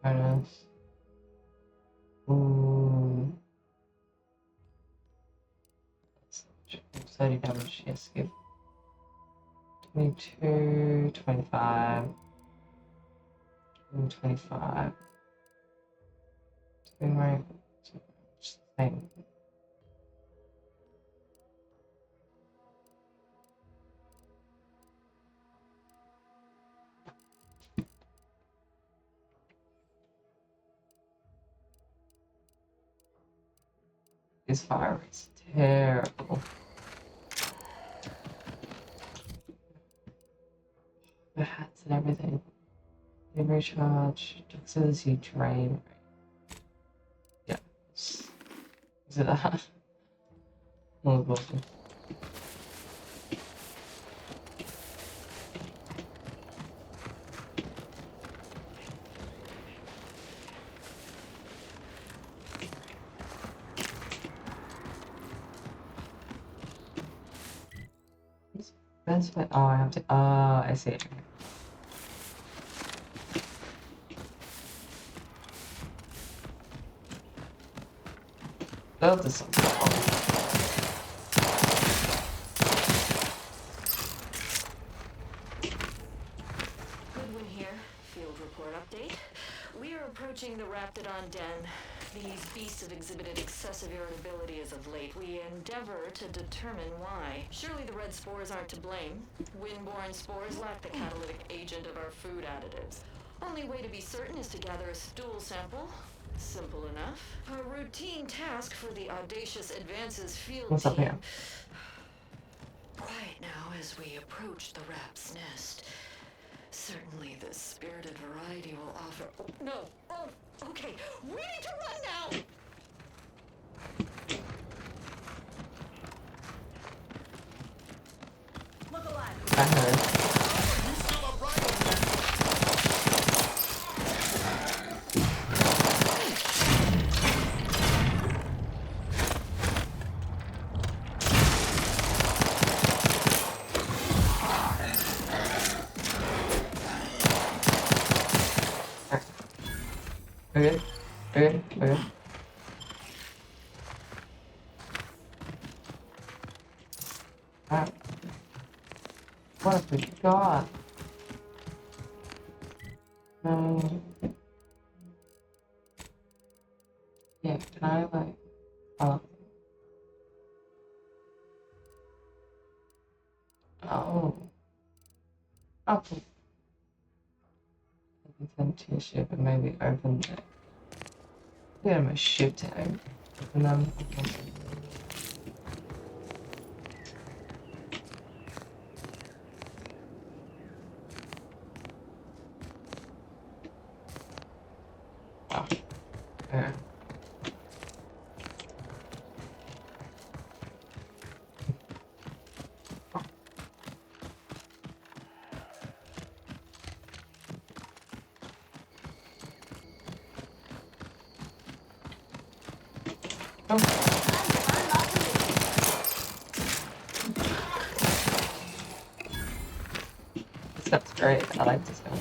Bonus. Ooh. 30 damage, yes, give. 22, 25. 25. Doing right. Just the same. This fire is terrible. The hats and everything. They recharge. Toxicity drain. Yeah. Is it that? Oh, God. Best way. Oh, I have to. Oh, I see it. That is something. Goodwin here, field report update. We are approaching the Raptidon Den. These beasts have exhibited excessive irritability as of late. We endeavor to determine why. Surely the red spores aren't to blame. Windborne spores lack the catalytic agent of our food additives. Only way to be certain is to gather a stool sample. Simple enough. A routine task for the audacious advances field What's up team. here? Quiet now as we approach the rap's nest. Certainly the spirited variety will offer. Oh, no! Oh, okay. We need to run now! Look alive. I heard. You still upright? Okay. Okay. Okay. Alright. What have we got? Yeah, can I like oh. Okay. I can send to your ship and maybe open it. Yeah, my ship tag. Open them. Oh. Yeah. Oh. This gun's great. I like this gun.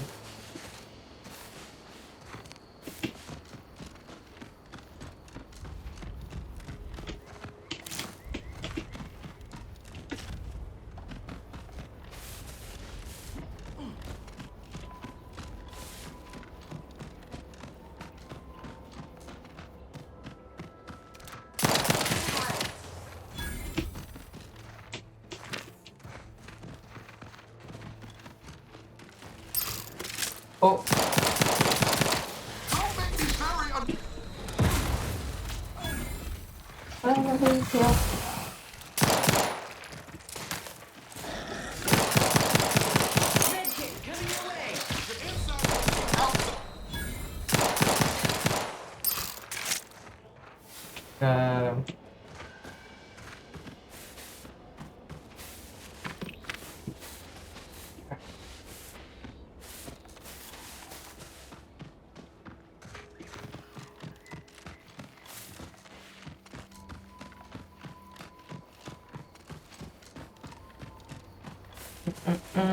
Oh.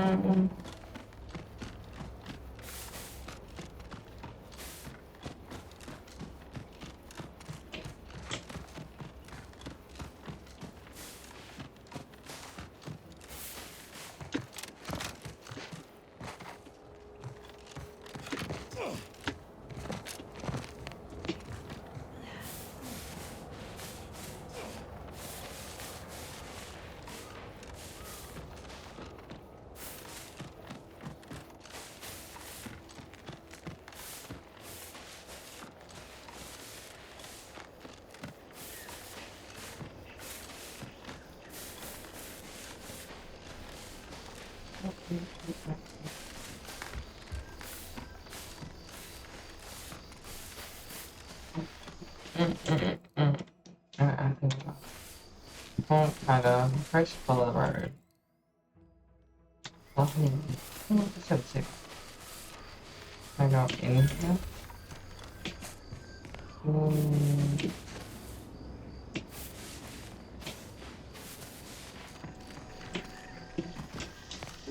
Um. I think I'm kind of fresh full of road. Just have to I go in here.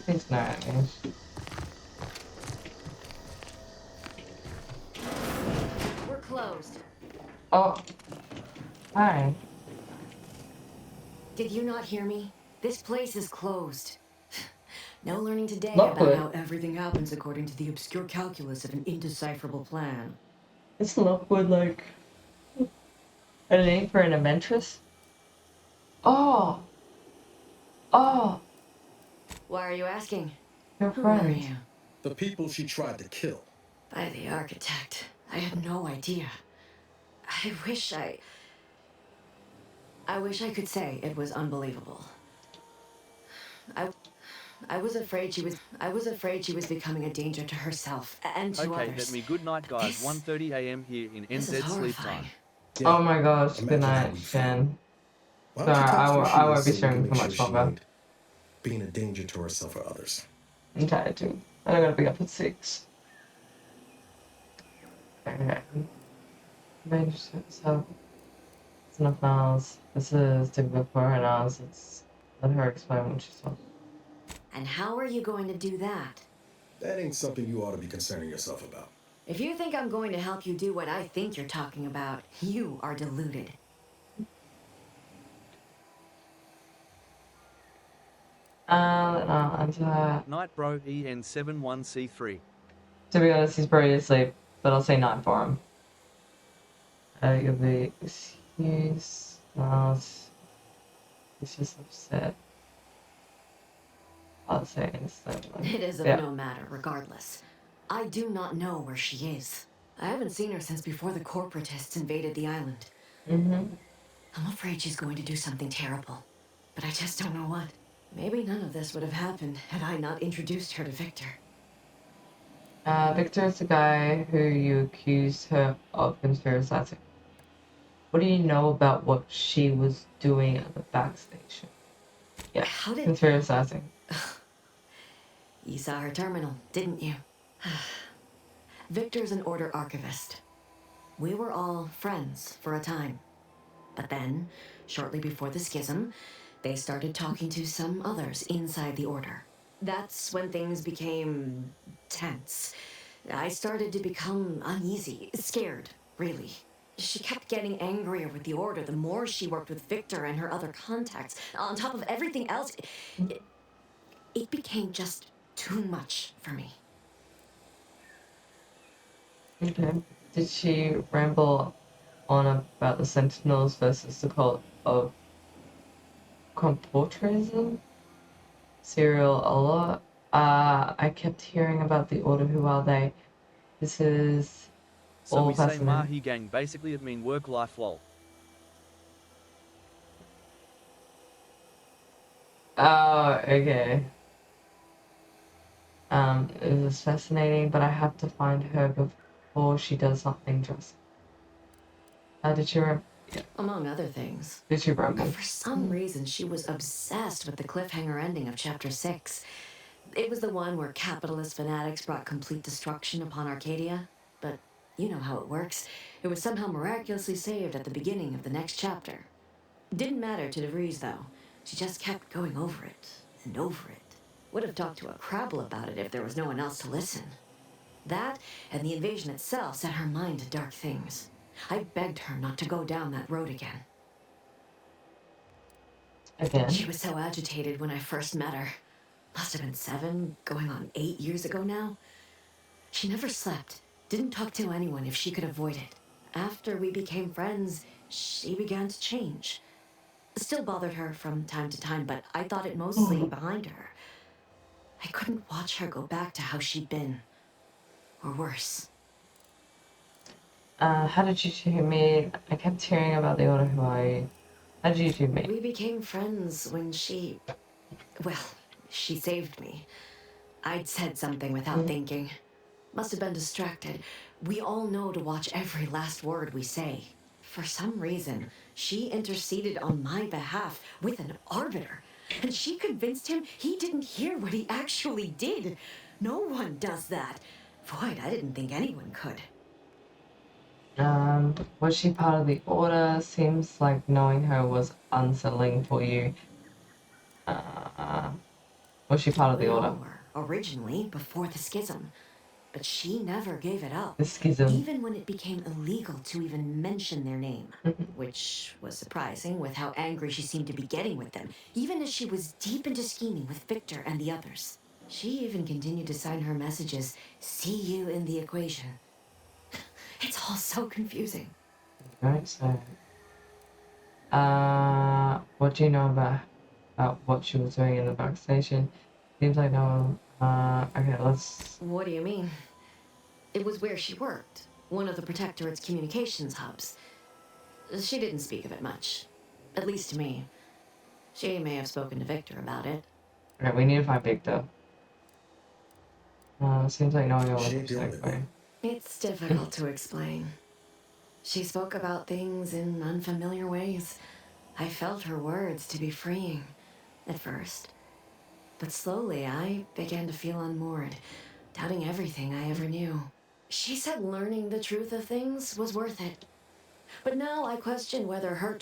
It's nice. We're closed. Oh, hi. Did you not hear me? This place is closed. No learning today Lockwood. about how everything happens according to the obscure calculus of an indecipherable plan. Is Lockwood like a name for an adventuress? Oh, oh, Why are you asking? your Who are friend. you? The people she tried to kill. By the architect. I had no idea. I wish I could say it was unbelievable. I was afraid she was becoming a danger to herself and to Okay, let others. me good night, guys. This 1:30 a.m. here in this is NZ sleep horrifying. time. Yeah, Oh my gosh, good imagine how night, we feel. Shen. Why don't Sorry, you tell us where she I won't is be so we can streaming make for sure much she longer. ain't being a danger to herself or others. I'm tired too. And I gotta be up at 6. Okay. So, it's enough hours. This is typical for her hours. It's let her explain what she saw. And how are you going to do that? That ain't something you ought to be concerning yourself about. If you think I'm going to help you do what I think you're talking about, you are deluded. Night, bro. EN71C3. To be honest, he's probably asleep, but I'll say night for him. You'll be excused. He's just upset. I'll say instantly. It is of no matter, regardless. I do not know where she is. I haven't seen her since before the corporatists invaded the island. I'm afraid she's going to do something terrible, but I just don't know what. Maybe none of this would have happened had I not introduced her to Victor. Victor is the guy who you accused her of conspiracy. What do you know about what she was doing at the backstation? Yeah, How did... conspiracy. You saw her terminal, didn't you? Victor's an Order archivist. We were all friends for a time. But then, shortly before the schism, they started talking to some others inside the Order. That's when things became tense. I started to become uneasy, scared, really. She kept getting angrier with the Order the more she worked with Victor and her other contacts. On top of everything else, it became just too much for me. Okay. Did she ramble on about the Sentinels versus the cult of Comportrism? Serial a lot. I kept hearing about the Order. Who are they? This is So all we say fascinating. Mahi gang. Basically, it mean work life lol. Oh, okay. It was fascinating, but I have to find her before she does something drastic. Did you remember? Yeah. Among other things. Did you remember? For some reason, she was obsessed with the cliffhanger ending of Chapter 6. It was the one where capitalist fanatics brought complete destruction upon Arcadia. But you know how it works. It was somehow miraculously saved at the beginning of the next chapter. Didn't matter to DeVries, though. She just kept going over it and over it. Would have talked to a Crabble about it if there was no one else to listen. That and the invasion itself set her mind to dark things. I begged her not to go down that road again. She was so agitated when I first met her. Must have been 7, going on 8 years ago now. She never slept, didn't talk to anyone if she could avoid it. After we became friends, she began to change. Still bothered her from time to time, but I thought it mostly behind her. I couldn't watch her go back to how she'd been. Or worse. How did you two meet? I kept hearing about the Order. Who are you? How did you two meet? We became friends when she... Well, she saved me. I'd said something without thinking. Must have been distracted. We all know to watch every last word we say. For some reason, she interceded on my behalf with an arbiter. And she convinced him he didn't hear what he actually did. No one does that. Void, I didn't think anyone could. Was she part of the Order? Seems like knowing her was unsettling for you. Was she part of the We Order? all were, originally, before the schism. But she never gave it up. The schism. Even when it became illegal to even mention their name. Which was surprising with how angry she seemed to be getting with them, even as she was deep into scheming with Victor and the others. She even continued to sign her messages, "See you in the equation." It's all so confusing. Right, so... what do you know about what she was doing in the backstation? Seems like no one... okay, let's... What do you mean? It was where she worked. One of the Protectorate's communications hubs. She didn't speak of it much. At least to me. She may have spoken to Victor about it. Okay, we need to find Victor. Seems like no one else She dealing with me. It's difficult to explain. She spoke about things in unfamiliar ways. I felt her words to be freeing, at first. But slowly I began to feel unmoored, doubting everything I ever knew. She said learning the truth of things was worth it. But now I question whether her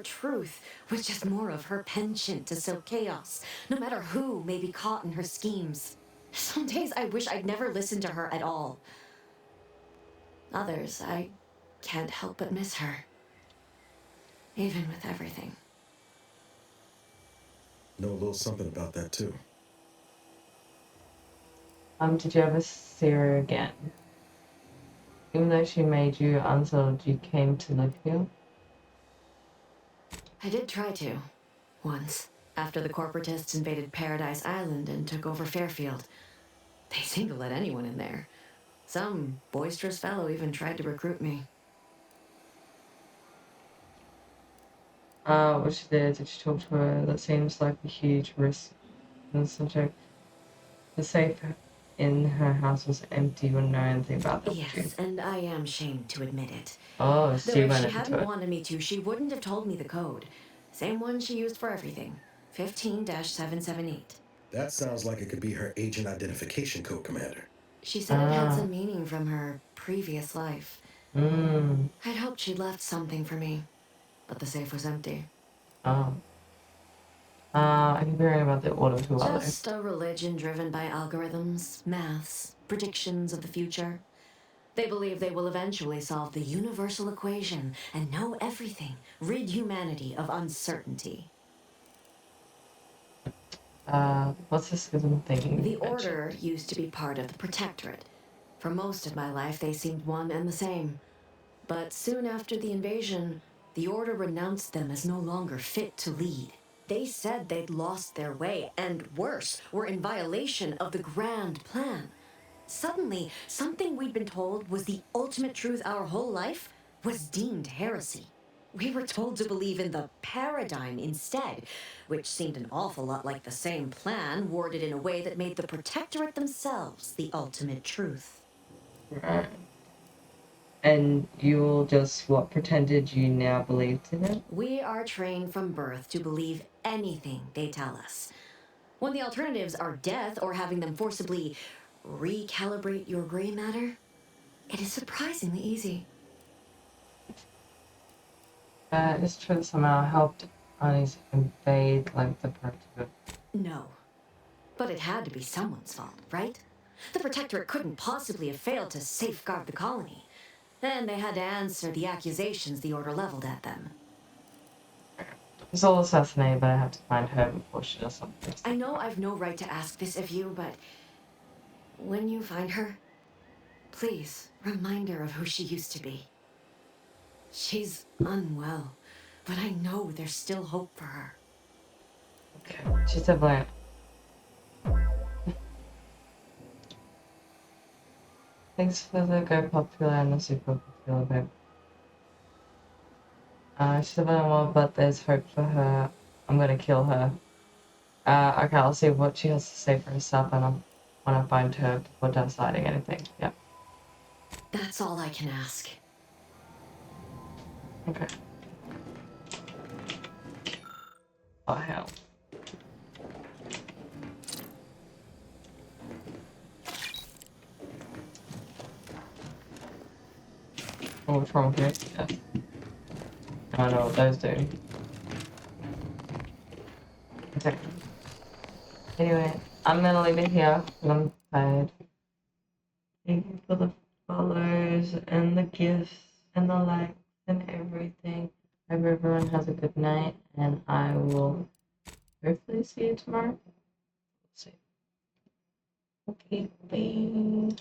truth was just more of her penchant to sow chaos, no matter who may be caught in her schemes. Some days I wish I'd never listened to her at all. Others, I can't help but miss her. Even with everything. Know a little something about that too. Did you ever see her again? Even though she made you unsettled, you came to live here? I did try to. Once. After the corporatists invaded Paradise Island and took over Fairfield. They seemed to let anyone in there. Some boisterous fellow even tried to recruit me. What she did she talk to her? That seems like a huge risk in the subject. The safe in her house was empty. You wouldn't know anything about that, would you? Yes, and I am ashamed to admit it. Oh, Though so you if went she into hadn't it. wanted me to, she wouldn't have told me the code. Same one she used for everything. 15-778. That sounds like it could be her agent identification code, Commander. She said it had some meaning from her previous life. I'd hoped she'd left something for me, but the safe was empty. Oh. I keep hearing about the order. Who are they? Just a religion driven by algorithms, maths, predictions of the future. They believe they will eventually solve the universal equation and know everything, rid humanity of uncertainty. What's the schism thing? The Order used to be part of the Protectorate. For most of my life, they seemed one and the same. But soon after the invasion, the Order renounced them as no longer fit to lead. They said they'd lost their way, and worse, were in violation of the grand plan. Suddenly, something we'd been told was the ultimate truth our whole life was deemed heresy. We were told to believe in the paradigm instead, which seemed an awful lot like the same plan worded in a way that made the Protectorate themselves the ultimate truth. Right. And you all just, pretended you now believed in it? We are trained from birth to believe anything they tell us. When the alternatives are death or having them forcibly recalibrate your gray matter, it is surprisingly easy. It's true somehow helped Anis invade, the Protectorate. No. But it had to be someone's fault, right? The Protectorate couldn't possibly have failed to safeguard the colony. Then they had to answer the accusations the Order leveled at them. It's all assassinated, but I have to find her before she does something. I know I've no right to ask this of you, but when you find her, please remind her of who she used to be. She's unwell, but I know there's still hope for her. Okay, she's definitely... Thanks for the go popular and the super popular babe. She's definitely well, but there's hope for her. I'm gonna kill her. Okay, I'll see what she has to say for herself, and when I find her before deciding anything. Yep. That's all I can ask. Okay. Oh, hell. Oh, what's wrong here? Yeah. I don't know what those do. Okay. Anyway, I'm gonna leave it here. I'm tired. Thank you for the follows and the gifts and the likes and everything. Hope everyone has a good night, and I will hopefully see you tomorrow. We'll see. Okay, bye.